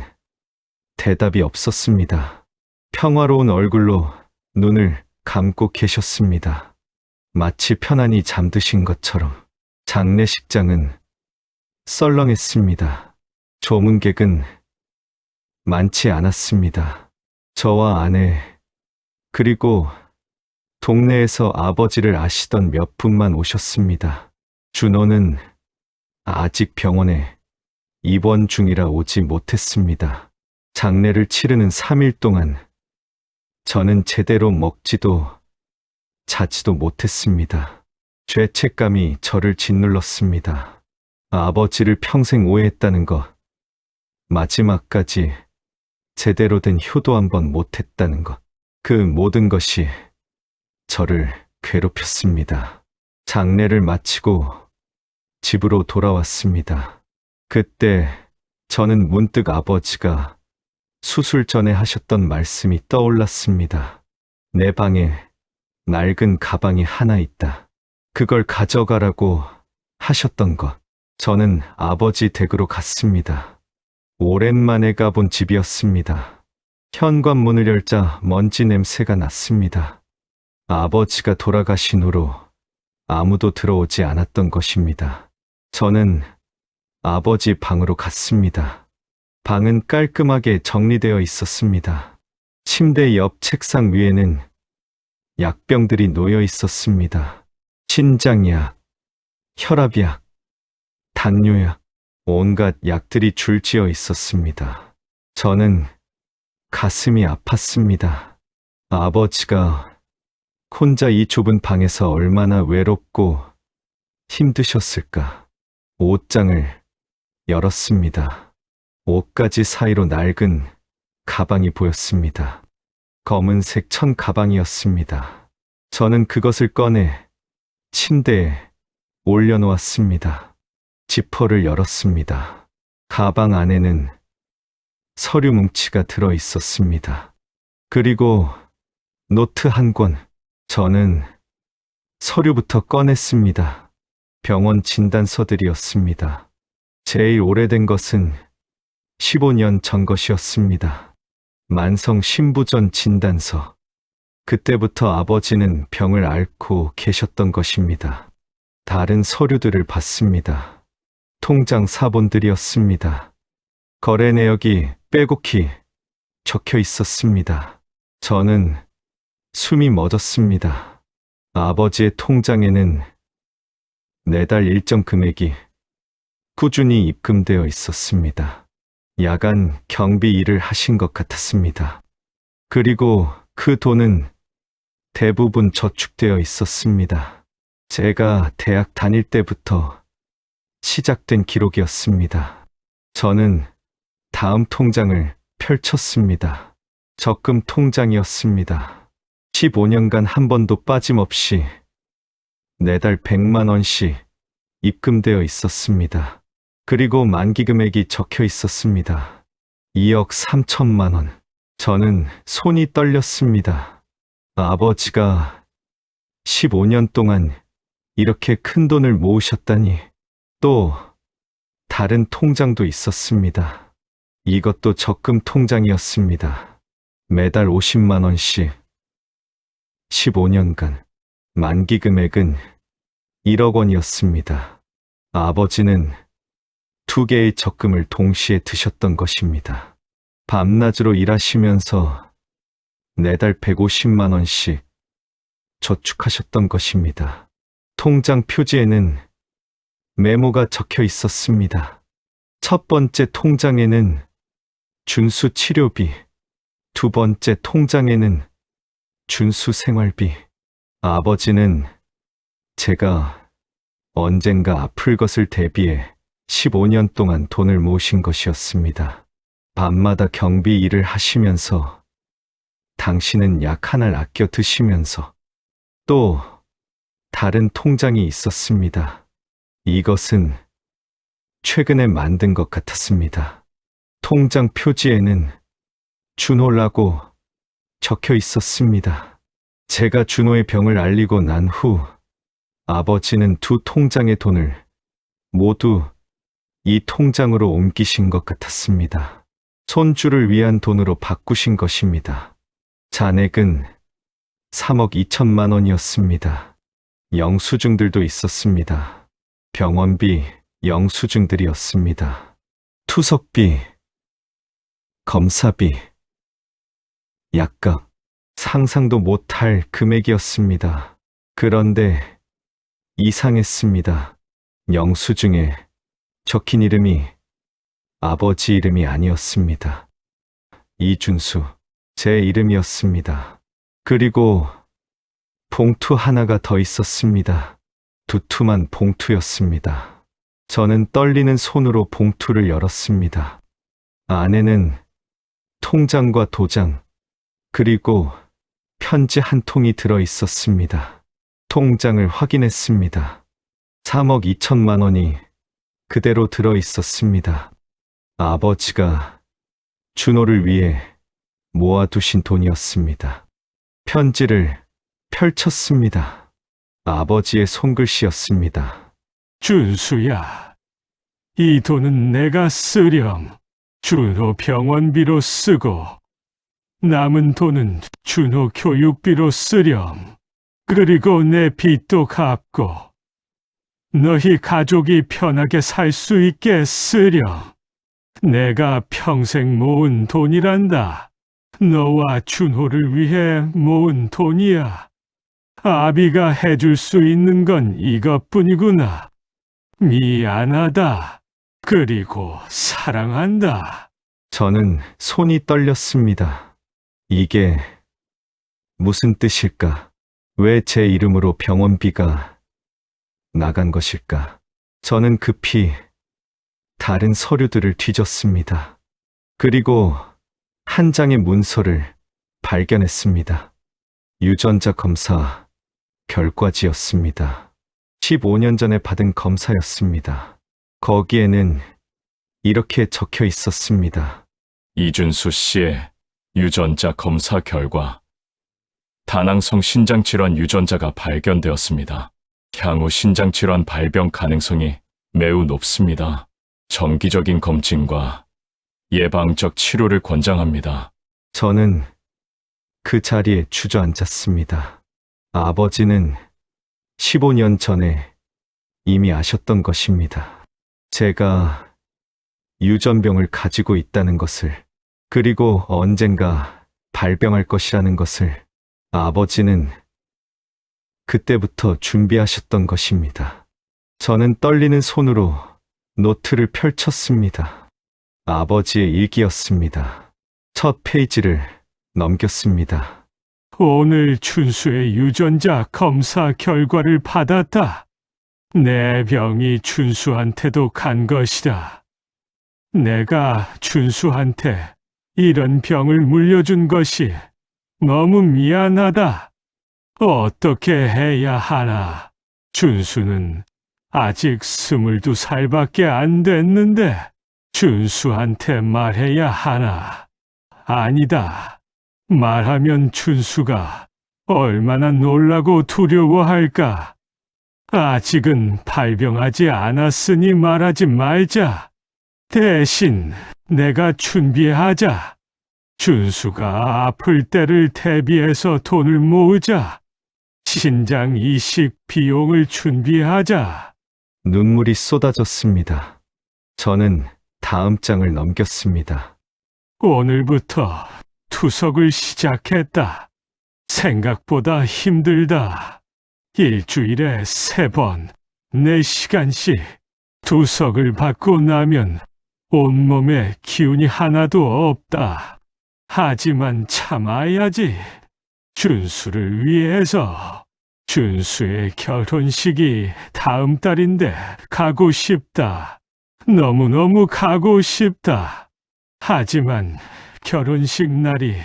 대답이 없었습니다. 평화로운 얼굴로 눈을 감고 계셨습니다. 마치 편안히 잠드신 것처럼. 장례식장은 썰렁했습니다. 조문객은 많지 않았습니다. 저와 아내, 그리고 동네에서 아버지를 아시던 몇 분만 오셨습니다. 준호는 아직 병원에 입원 중이라 오지 못했습니다. 장례를 치르는 3일 동안 저는 제대로 먹지도 자지도 못했습니다. 죄책감이 저를 짓눌렀습니다. 아버지를 평생 오해했다는 것, 마지막까지 제대로 된 효도 한번 못했다는 것, 그 모든 것이 저를 괴롭혔습니다. 장례를 마치고 집으로 돌아왔습니다. 그때 저는 문득 아버지가 수술 전에 하셨던 말씀이 떠올랐습니다. 내 방에 낡은 가방이 하나 있다. 그걸 가져가라고 하셨던 것. 저는 아버지 댁으로 갔습니다. 오랜만에 가본 집이었습니다. 현관문을 열자 먼지 냄새가 났습니다. 아버지가 돌아가신 후로 아무도 들어오지 않았던 것입니다. 저는 아버지 방으로 갔습니다. 방은 깔끔하게 정리되어 있었습니다. 침대 옆 책상 위에는 약병들이 놓여 있었습니다. 신장약, 혈압약, 당뇨약, 온갖 약들이 줄지어 있었습니다. 저는 가슴이 아팠습니다. 아버지가 혼자 이 좁은 방에서 얼마나 외롭고 힘드셨을까. 옷장을 열었습니다. 옷가지 사이로 낡은 가방이 보였습니다. 검은색 천 가방이었습니다. 저는 그것을 꺼내 침대에 올려놓았습니다. 지퍼를 열었습니다. 가방 안에는 서류 뭉치가 들어 있었습니다. 그리고 노트 한 권. 저는 서류부터 꺼냈습니다. 병원 진단서들이었습니다. 제일 오래된 것은 15년 전 것이었습니다. 만성 신부전 진단서. 그때부터 아버지는 병을 앓고 계셨던 것입니다. 다른 서류들을 봤습니다. 통장 사본들이었습니다. 거래 내역이 빼곡히 적혀 있었습니다. 저는 숨이 멎었습니다. 아버지의 통장에는 매달 일정 금액이 꾸준히 입금되어 있었습니다. 야간 경비 일을 하신 것 같았습니다. 그리고 그 돈은 대부분 저축되어 있었습니다. 제가 대학 다닐 때부터 시작된 기록이었습니다. 저는 다음 통장을 펼쳤습니다. 적금 통장이었습니다. 15년간 한 번도 빠짐없이 매달 100만 원씩 입금되어 있었습니다. 그리고 만기 금액이 적혀 있었습니다. 2억 3천만 원. 저는 손이 떨렸습니다. 아버지가 15년 동안 이렇게 큰 돈을 모으셨다니. 또 다른 통장도 있었습니다. 이것도 적금 통장이었습니다. 매달 50만 원씩 15년간 만기 금액은 1억 원이었습니다. 아버지는 2개의 적금을 동시에 드셨던 것입니다. 밤낮으로 일하시면서 매달 150만 원씩 저축하셨던 것입니다. 통장 표지에는 메모가 적혀 있었습니다. 첫 번째 통장에는 준수 치료비, 두 번째 통장에는 준수 생활비. 아버지는 제가 언젠가 아플 것을 대비해 15년 동안 돈을 모으신 것이었습니다. 밤마다 경비 일을 하시면서 당신은 약 하나를 아껴 드시면서 또 다른 통장이 있었습니다. 이것은 최근에 만든 것 같았습니다. 통장 표지에는 준호라고 적혀 있었습니다. 제가 준호의 병을 알리고 난 후 아버지는 두 통장의 돈을 모두 이 통장으로 옮기신 것 같았습니다. 손주를 위한 돈으로 바꾸신 것입니다. 잔액은 3억 2천만 원이었습니다. 영수증들도 있었습니다. 병원비, 영수증들이었습니다. 투석비, 검사비, 약값, 상상도 못할 금액이었습니다. 그런데 이상했습니다. 영수증에 적힌 이름이 아버지 이름이 아니었습니다. 이준수, 제 이름이었습니다. 그리고 봉투 하나가 더 있었습니다. 두툼한 봉투였습니다. 저는 떨리는 손으로 봉투를 열었습니다. 안에는 통장과 도장, 그리고 편지 한 통이 들어 있었습니다. 통장을 확인했습니다. 3억 2천만 원이 그대로 들어 있었습니다. 아버지가 준호를 위해 모아두신 돈이었습니다. 편지를 펼쳤습니다. 아버지의 손글씨였습니다. 준수야, 이 돈은 내가 쓰렴. 준호 병원비로 쓰고 남은 돈은 준호 교육비로 쓰렴. 그리고 내 빚도 갚고 너희 가족이 편하게 살 수 있게 쓰렴. 내가 평생 모은 돈이란다. 너와 준호를 위해 모은 돈이야. 아비가 해줄 수 있는 건 이것뿐이구나. 미안하다. 그리고 사랑한다. 저는 손이 떨렸습니다. 이게 무슨 뜻일까? 왜 제 이름으로 병원비가 나간 것일까? 저는 급히 다른 서류들을 뒤졌습니다. 그리고 한 장의 문서를 발견했습니다. 유전자 검사 결과지였습니다. 15년 전에 받은 검사였습니다. 거기에는 이렇게 적혀 있었습니다. 이준수 씨의 유전자 검사 결과 다낭성 신장질환 유전자가 발견되었습니다. 향후 신장질환 발병 가능성이 매우 높습니다. 정기적인 검진과 예방적 치료를 권장합니다. 저는 그 자리에 주저앉았습니다. 아버지는 15년 전에 이미 아셨던 것입니다. 제가 유전병을 가지고 있다는 것을, 그리고 언젠가 발병할 것이라는 것을 아버지는 그때부터 준비하셨던 것입니다. 저는 떨리는 손으로 노트를 펼쳤습니다. 아버지의 일기였습니다. 첫 페이지를 넘겼습니다. 오늘 준수의 유전자 검사 결과를 받았다. 내 병이 준수한테도 간 것이다. 내가 준수한테 이런 병을 물려준 것이 너무 미안하다. 어떻게 해야 하나? 준수는 아직 22살밖에 안 됐는데 준수한테 말해야 하나? 아니다. 말하면 준수가 얼마나 놀라고 두려워할까? 아직은 발병하지 않았으니 말하지 말자. 대신 내가 준비하자. 준수가 아플 때를 대비해서 돈을 모으자. 신장 이식 비용을 준비하자. 눈물이 쏟아졌습니다. 저는 다음 장을 넘겼습니다. 오늘부터 투석을 시작했다. 생각보다 힘들다. 일주일에 3번, 4시간씩 투석을 받고 나면 온몸에 기운이 하나도 없다. 하지만 참아야지. 준수를 위해서. 준수의 결혼식이 다음 달인데 가고 싶다. 너무너무 가고 싶다. 하지만 결혼식 날이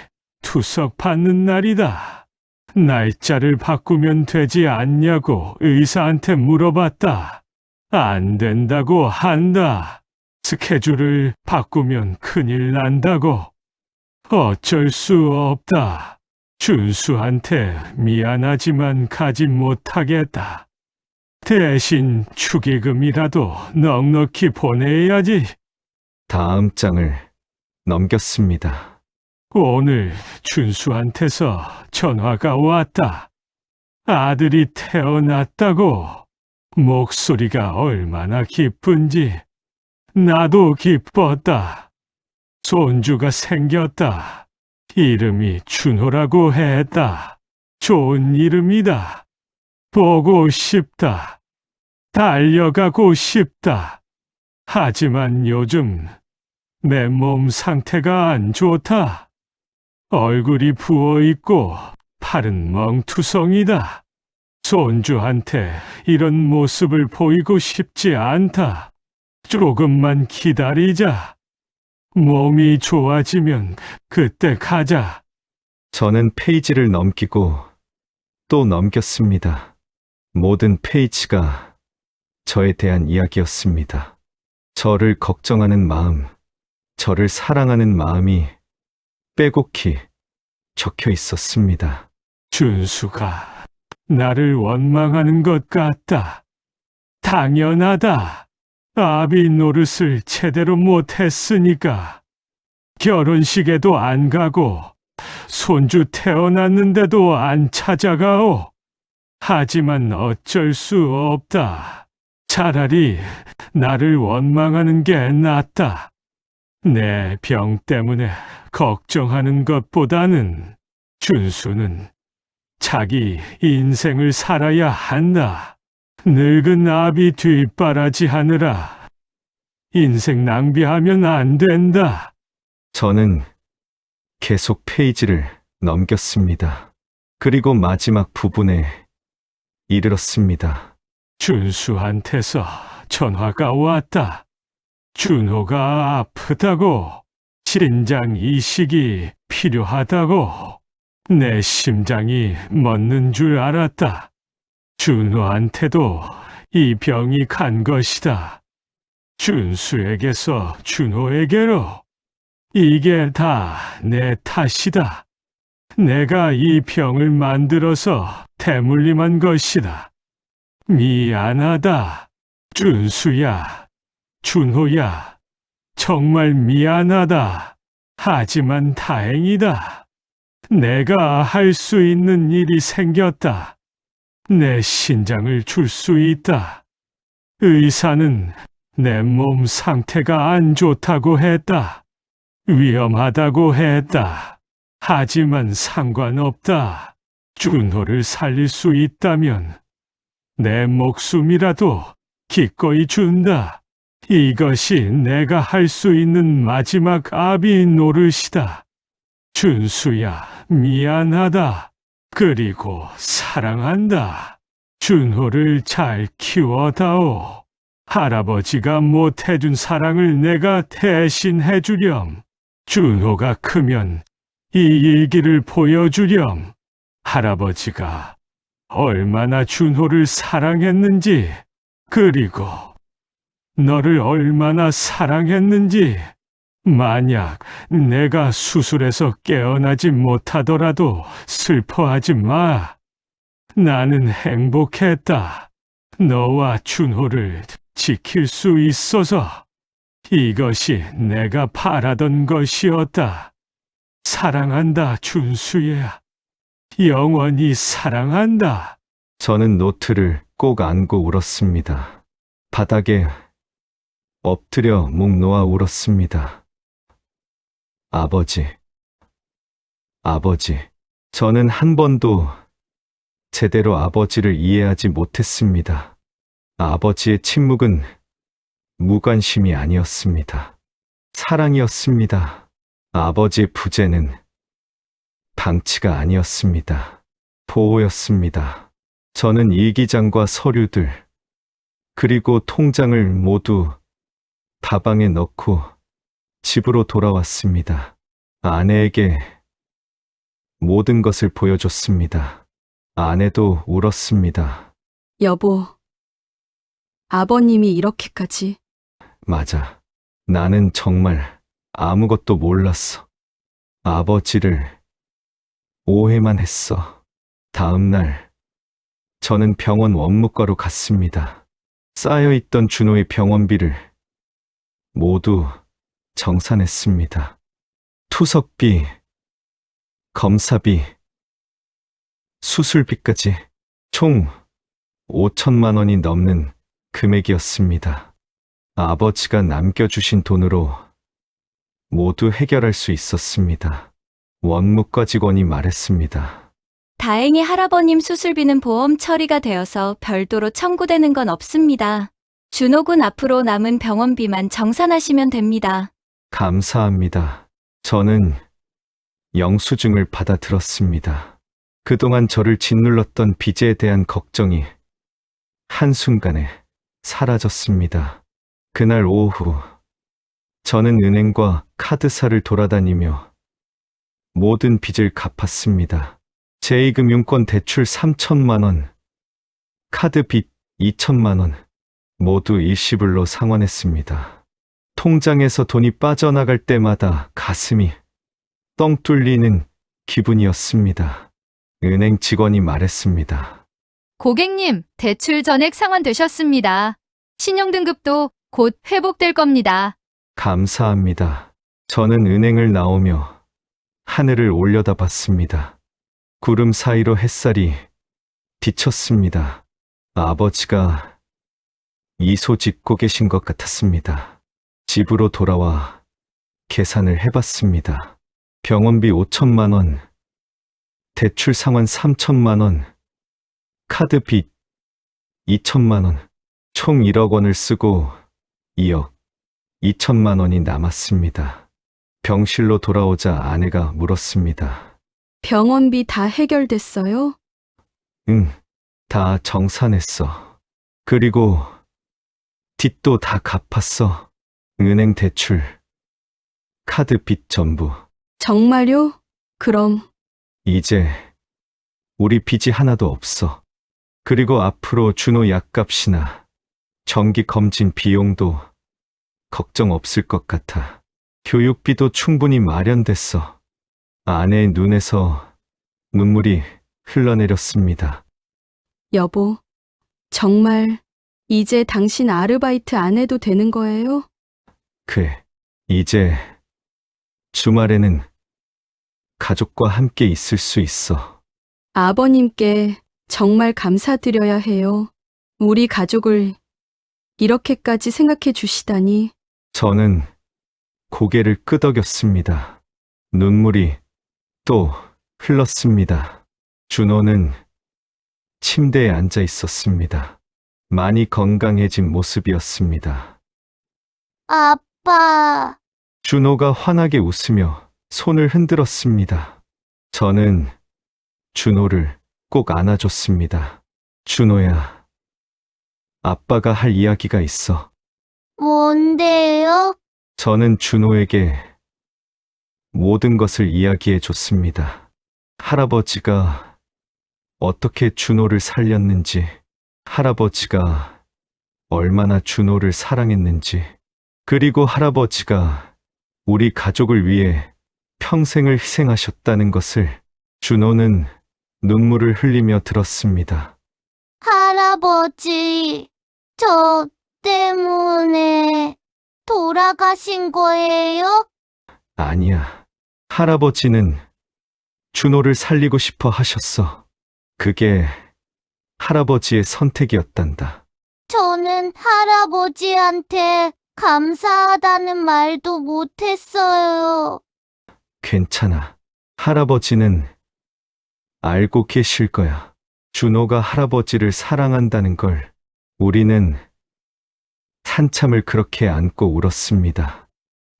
투석 받는 날이다. 날짜를 바꾸면 되지 않냐고 의사한테 물어봤다. 안 된다고 한다. 스케줄을 바꾸면 큰일 난다고. 어쩔 수 없다. 준수한테 미안하지만 가지 못하겠다. 대신 축의금이라도 넉넉히 보내야지. 다음 장을 넘겼습니다. 오늘 준수한테서 전화가 왔다. 아들이 태어났다고. 목소리가 얼마나 기쁜지. 나도 기뻤다. 손주가 생겼다. 이름이 준호라고 했다. 좋은 이름이다. 보고 싶다. 달려가고 싶다. 하지만 요즘 내 몸 상태가 안 좋다. 얼굴이 부어있고 팔은 멍투성이다. 손주한테 이런 모습을 보이고 싶지 않다. 조금만 기다리자. 몸이 좋아지면 그때 가자. 저는 페이지를 넘기고 또 넘겼습니다. 모든 페이지가 저에 대한 이야기였습니다. 저를 걱정하는 마음, 저를 사랑하는 마음이 빼곡히 적혀 있었습니다. 준수가 나를 원망하는 것 같다. 당연하다. 아비 노릇을 제대로 못했으니까. 결혼식에도 안 가고 손주 태어났는데도 안 찾아가오. 하지만 어쩔 수 없다. 차라리 나를 원망하는 게 낫다. 내 병 때문에 걱정하는 것보다는 준수는 자기 인생을 살아야 한다. 늙은 아비 뒷바라지 하느라 인생 낭비하면 안 된다. 저는 계속 페이지를 넘겼습니다. 그리고 마지막 부분에 이르렀습니다. 준수한테서 전화가 왔다. 준호가 아프다고. 신장 이식이 필요하다고. 내 심장이 멎는 줄 알았다. 준호한테도 이 병이 간 것이다. 준수에게서 준호에게로. 이게 다 내 탓이다. 내가 이 병을 만들어서 대물림한 것이다. 미안하다. 준수야, 준호야, 정말 미안하다. 하지만 다행이다. 내가 할 수 있는 일이 생겼다. 내 신장을 줄 수 있다. 의사는 내 몸 상태가 안 좋다고 했다. 위험하다고 했다. 하지만 상관없다. 준호를 살릴 수 있다면 내 목숨이라도 기꺼이 준다. 이것이 내가 할 수 있는 마지막 아비 노릇이다. 준수야, 미안하다. 그리고 사랑한다. 준호를 잘 키워다오. 할아버지가 못해준 사랑을 내가 대신 해주렴. 준호가 크면 이 일기를 보여주렴. 할아버지가 얼마나 준호를 사랑했는지, 그리고 너를 얼마나 사랑했는지. 만약 내가 수술에서 깨어나지 못하더라도 슬퍼하지 마. 나는 행복했다. 너와 준호를 지킬 수 있어서. 이것이 내가 바라던 것이었다. 사랑한다, 준수야. 영원히 사랑한다. 저는 노트를 꼭 안고 울었습니다. 바닥에 엎드려 목 놓아 울었습니다. 아버지, 아버지. 저는 한 번도 제대로 아버지를 이해하지 못했습니다. 아버지의 침묵은 무관심이 아니었습니다. 사랑이었습니다. 아버지의 부재는 방치가 아니었습니다. 보호였습니다. 저는 일기장과 서류들, 그리고 통장을 모두 가방에 넣고 집으로 돌아왔습니다. 아내에게 모든 것을 보여줬습니다. 아내도 울었습니다. 여보, 아버님이 이렇게까지. 맞아. 나는 정말 아무것도 몰랐어. 아버지를 오해만 했어. 다음 날, 저는 병원 원무과로 갔습니다. 쌓여있던 준호의 병원비를 모두 정산했습니다. 투석비, 검사비, 수술비까지 총 5천만 원이 넘는 금액이었습니다. 아버지가 남겨주신 돈으로 모두 해결할 수 있었습니다. 원무과 직원이 말했습니다. 다행히 할아버님 수술비는 보험 처리가 되어서 별도로 청구되는 건 없습니다. 준호군 앞으로 남은 병원비만 정산하시면 됩니다. 감사합니다. 저는 영수증을 받아들었습니다. 그동안 저를 짓눌렀던 빚에 대한 걱정이 한순간에 사라졌습니다. 그날 오후, 저는 은행과 카드사를 돌아다니며 모든 빚을 갚았습니다. 제2금융권 대출 3천만 원, 카드 빚 2천만 원, 모두 일시불로 상환했습니다. 통장에서 돈이 빠져나갈 때마다 가슴이 뻥 뚫리는 기분이었습니다. 은행 직원이 말했습니다. 고객님, 대출 전액 상환되셨습니다. 신용등급도 곧 회복될 겁니다. 감사합니다. 저는 은행을 나오며 하늘을 올려다봤습니다. 구름 사이로 햇살이 비쳤습니다. 아버지가 미소 짓고 계신 것 같았습니다. 집으로 돌아와 계산을 해봤습니다. 병원비 5천만 원, 대출 상환 3천만 원, 카드 빚 2천만 원, 총 1억 원을 쓰고 2억 2천만 원이 남았습니다. 병실로 돌아오자 아내가 물었습니다. 병원비 다 해결됐어요? 응, 다 정산했어. 그리고 빚도 다 갚았어. 은행 대출, 카드 빚 전부. 정말요? 그럼 이제 우리 빚이 하나도 없어. 그리고 앞으로 준호 약값이나 정기 검진 비용도 걱정 없을 것 같아. 교육비도 충분히 마련됐어. 아내의 눈에서 눈물이 흘러내렸습니다. 여보, 정말 이제 당신 아르바이트 안 해도 되는 거예요? 그래, 이제 주말에는 가족과 함께 있을 수 있어. 아버님께 정말 감사드려야 해요. 우리 가족을 이렇게까지 생각해 주시다니. 저는 고개를 끄덕였습니다. 눈물이 또 흘렀습니다. 준호는 침대에 앉아 있었습니다. 많이 건강해진 모습이었습니다. 아빠, 준호가 환하게 웃으며 손을 흔들었습니다. 저는 준호를 꼭 안아줬습니다. 준호야, 아빠가 할 이야기가 있어. 뭔데요? 저는 준호에게 모든 것을 이야기해 줬습니다. 할아버지가 어떻게 준호를 살렸는지, 할아버지가 얼마나 준호를 사랑했는지, 그리고 할아버지가 우리 가족을 위해 평생을 희생하셨다는 것을 준호는 눈물을 흘리며 들었습니다. 할아버지, 저 때문에 돌아가신 거예요? 아니야. 할아버지는 준호를 살리고 싶어 하셨어. 그게 할아버지의 선택이었단다. 저는 할아버지한테 감사하다는 말도 못했어요. 괜찮아. 할아버지는 알고 계실 거야. 준호가 할아버지를 사랑한다는 걸. 우리는 한참을 그렇게 안고 울었습니다.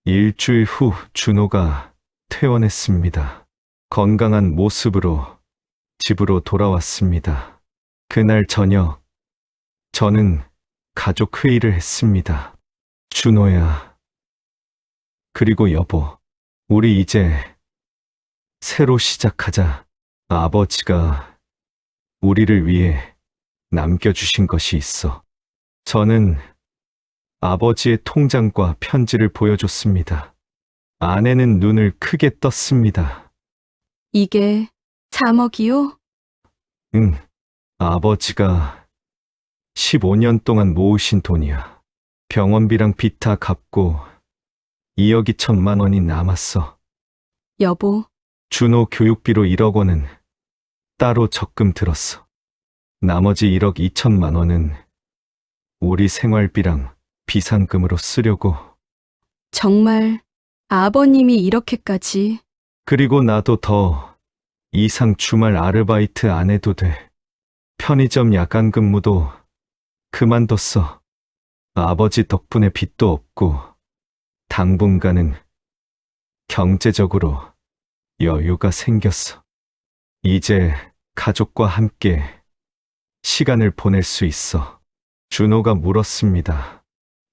일주일 후 준호가 퇴원했습니다. 건강한 모습으로 집으로 돌아왔습니다. 그날 저녁, 저는 가족 회의를 했습니다. 준호야, 그리고 여보, 우리 이제 새로 시작하자. 아버지가 우리를 위해 남겨주신 것이 있어. 저는 아버지의 통장과 편지를 보여줬습니다. 아내는 눈을 크게 떴습니다. 이게 3억이요? 응, 아버지가 15년 동안 모으신 돈이야. 병원비랑 빚 다 갚고 2억 2천만 원이 남았어. 여보, 준호 교육비로 1억 원은 따로 적금 들었어. 나머지 1억 2천만 원은 우리 생활비랑 비상금으로 쓰려고. 정말 아버님이 이렇게까지. 그리고 나도 더 이상 주말 아르바이트 안 해도 돼. 편의점 야간 근무도 그만뒀어. 아버지 덕분에 빚도 없고 당분간은 경제적으로 여유가 생겼어. 이제 가족과 함께 시간을 보낼 수 있어. 준호가 물었습니다.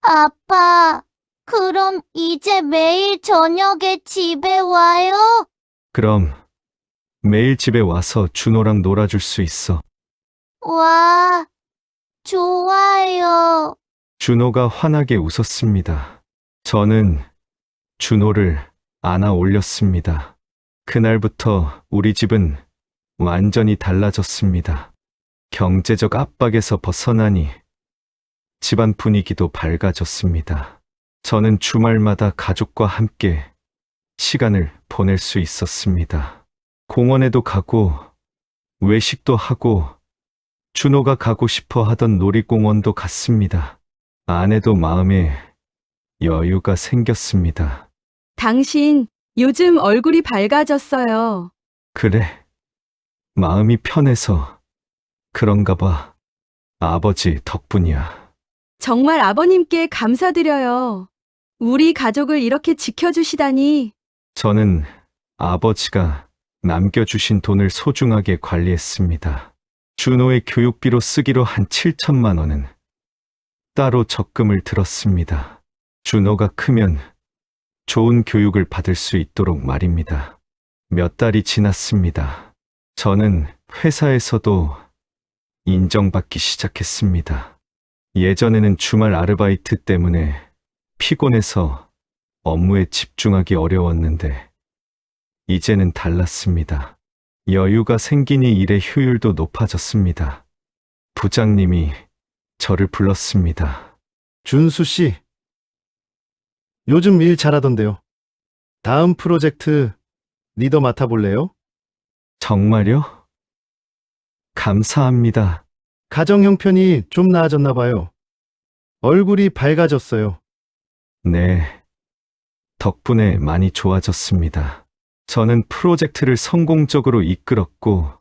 아빠, 그럼 이제 매일 저녁에 집에 와요? 그럼 매일 집에 와서 준호랑 놀아줄 수 있어. 와, 좋아요. 준호가 환하게 웃었습니다. 저는 준호를 안아 올렸습니다. 그날부터 우리 집은 완전히 달라졌습니다. 경제적 압박에서 벗어나니 집안 분위기도 밝아졌습니다. 저는 주말마다 가족과 함께 시간을 보낼 수 있었습니다. 공원에도 가고 외식도 하고 준호가 가고 싶어 하던 놀이공원도 갔습니다. 아내도 마음에 여유가 생겼습니다. 당신 요즘 얼굴이 밝아졌어요. 그래, 마음이 편해서 그런가 봐. 아버지 덕분이야. 정말 아버님께 감사드려요. 우리 가족을 이렇게 지켜주시다니. 저는 아버지가 남겨주신 돈을 소중하게 관리했습니다. 준호의 교육비로 쓰기로 한 7천만 원은 따로 적금을 들었습니다. 준호가 크면 좋은 교육을 받을 수 있도록 말입니다. 몇 달이 지났습니다. 저는 회사에서도 인정받기 시작했습니다. 예전에는 주말 아르바이트 때문에 피곤해서 업무에 집중하기 어려웠는데 이제는 달랐습니다. 여유가 생기니 일의 효율도 높아졌습니다. 부장님이 저를 불렀습니다. 준수 씨, 요즘 일 잘하던데요. 다음 프로젝트 리더 맡아볼래요? 정말요? 감사합니다. 가정 형편이 좀 나아졌나 봐요. 얼굴이 밝아졌어요. 네. 덕분에 많이 좋아졌습니다. 저는 프로젝트를 성공적으로 이끌었고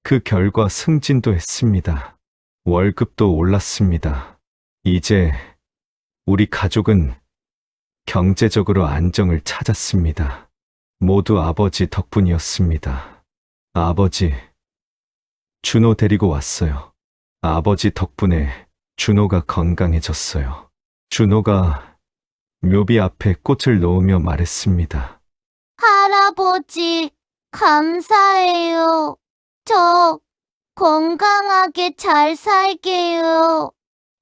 그 결과 승진도 했습니다. 월급도 올랐습니다. 이제 우리 가족은 경제적으로 안정을 찾았습니다. 모두 아버지 덕분이었습니다. 아버지, 준호 데리고 왔어요. 아버지 덕분에 준호가 건강해졌어요. 준호가 묘비 앞에 꽃을 놓으며 말했습니다. 할아버지, 감사해요. 저 건강하게 잘 살게요.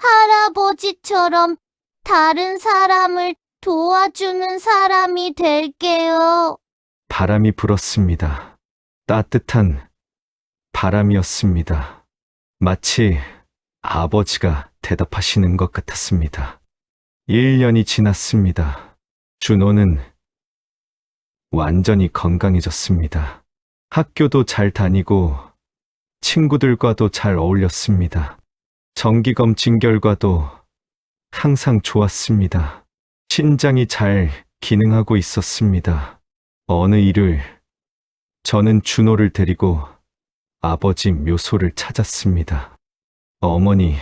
할아버지처럼 다른 사람을 도와주는 사람이 될게요. 바람이 불었습니다. 따뜻한 바람이었습니다. 마치 아버지가 대답하시는 것 같았습니다. 1년이 지났습니다. 준호는 완전히 건강해졌습니다. 학교도 잘 다니고 친구들과도 잘 어울렸습니다. 정기검진 결과도 항상 좋았습니다. 신장이 잘 기능하고 있었습니다. 어느 일요일, 저는 준호를 데리고 아버지 묘소를 찾았습니다. 어머니,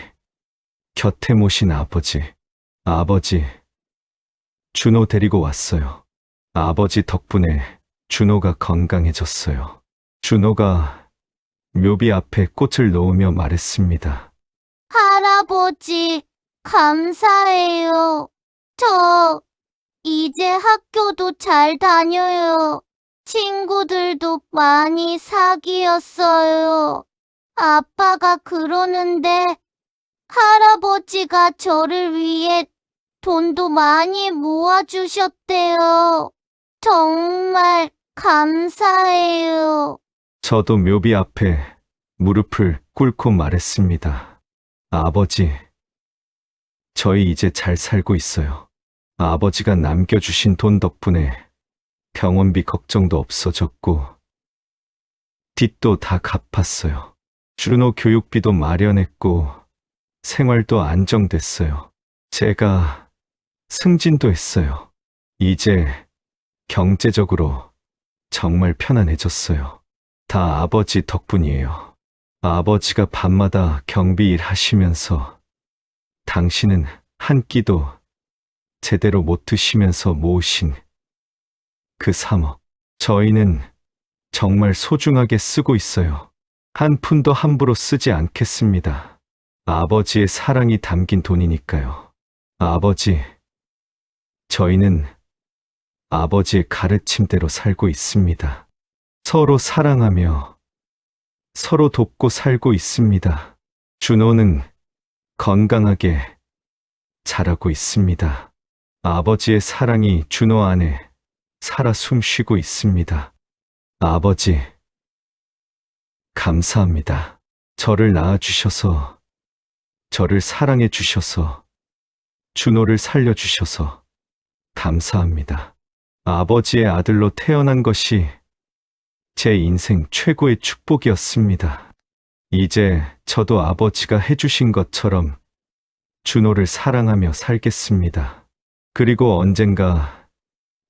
곁에 모신 아버지, 준호 데리고 왔어요. 아버지 덕분에 준호가 건강해졌어요. 준호가 묘비 앞에 꽃을 놓으며 말했습니다. 할아버지, 감사해요. 저 이제 학교도 잘 다녀요. 친구들도 많이 사귀었어요. 아빠가 그러는데 할아버지가 저를 위해 돈도 많이 모아주셨대요. 정말 감사해요. 저도 묘비 앞에 무릎을 꿇고 말했습니다. 아버지, 저희 이제 잘 살고 있어요. 아버지가 남겨주신 돈 덕분에 병원비 걱정도 없어졌고 빚도 다 갚았어요. 준호 교육비도 마련했고 생활도 안정됐어요. 제가 승진도 했어요. 이제 경제적으로 정말 편안해졌어요. 다 아버지 덕분이에요. 아버지가 밤마다 경비 일 하시면서 당신은 한 끼도 제대로 못 드시면서 모으신 그 3억, 저희는 정말 소중하게 쓰고 있어요. 한 푼도 함부로 쓰지 않겠습니다. 아버지의 사랑이 담긴 돈이니까요. 아버지, 저희는 아버지의 가르침대로 살고 있습니다. 서로 사랑하며 서로 돕고 살고 있습니다. 준호는 건강하게 자라고 있습니다. 아버지의 사랑이 준호 안에 살아 숨쉬고 있습니다. 아버지, 감사합니다. 저를 낳아주셔서, 저를 사랑해 주셔서, 준호를 살려주셔서 감사합니다. 아버지의 아들로 태어난 것이 제 인생 최고의 축복이었습니다. 이제 저도 아버지가 해주신 것처럼 준호를 사랑하며 살겠습니다. 그리고 언젠가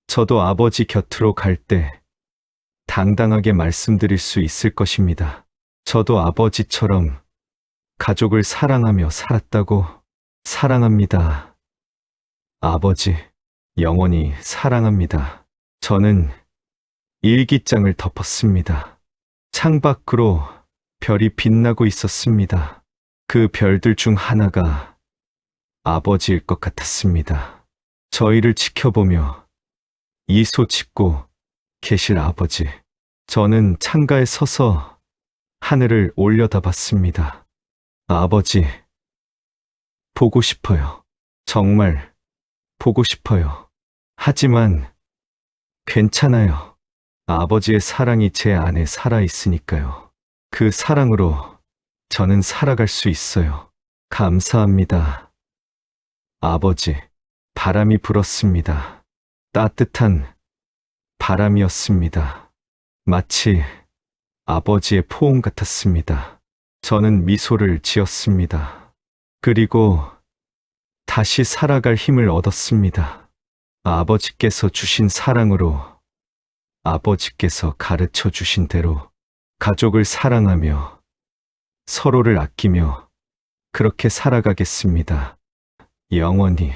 저도 아버지 곁으로 갈 때 당당하게 말씀드릴 수 있을 것입니다. 저도 아버지처럼 가족을 사랑하며 살았다고. 사랑합니다. 아버지, 영원히 사랑합니다. 저는 일기장을 덮었습니다. 창밖으로 별이 빛나고 있었습니다. 그 별들 중 하나가 아버지일 것 같았습니다. 저희를 지켜보며 미소 짓고 계실 아버지. 저는 창가에 서서 하늘을 올려다봤습니다. 아버지, 보고 싶어요. 정말 보고 싶어요. 하지만 괜찮아요. 아버지의 사랑이 제 안에 살아있으니까요. 그 사랑으로 저는 살아갈 수 있어요. 감사합니다. 아버지, 바람이 불었습니다. 따뜻한 바람이었습니다. 마치 아버지의 포옹 같았습니다. 저는 미소를 지었습니다. 그리고 다시 살아갈 힘을 얻었습니다. 아버지께서 주신 사랑으로, 아버지께서 가르쳐 주신 대로 가족을 사랑하며 서로를 아끼며 그렇게 살아가겠습니다. 영원히.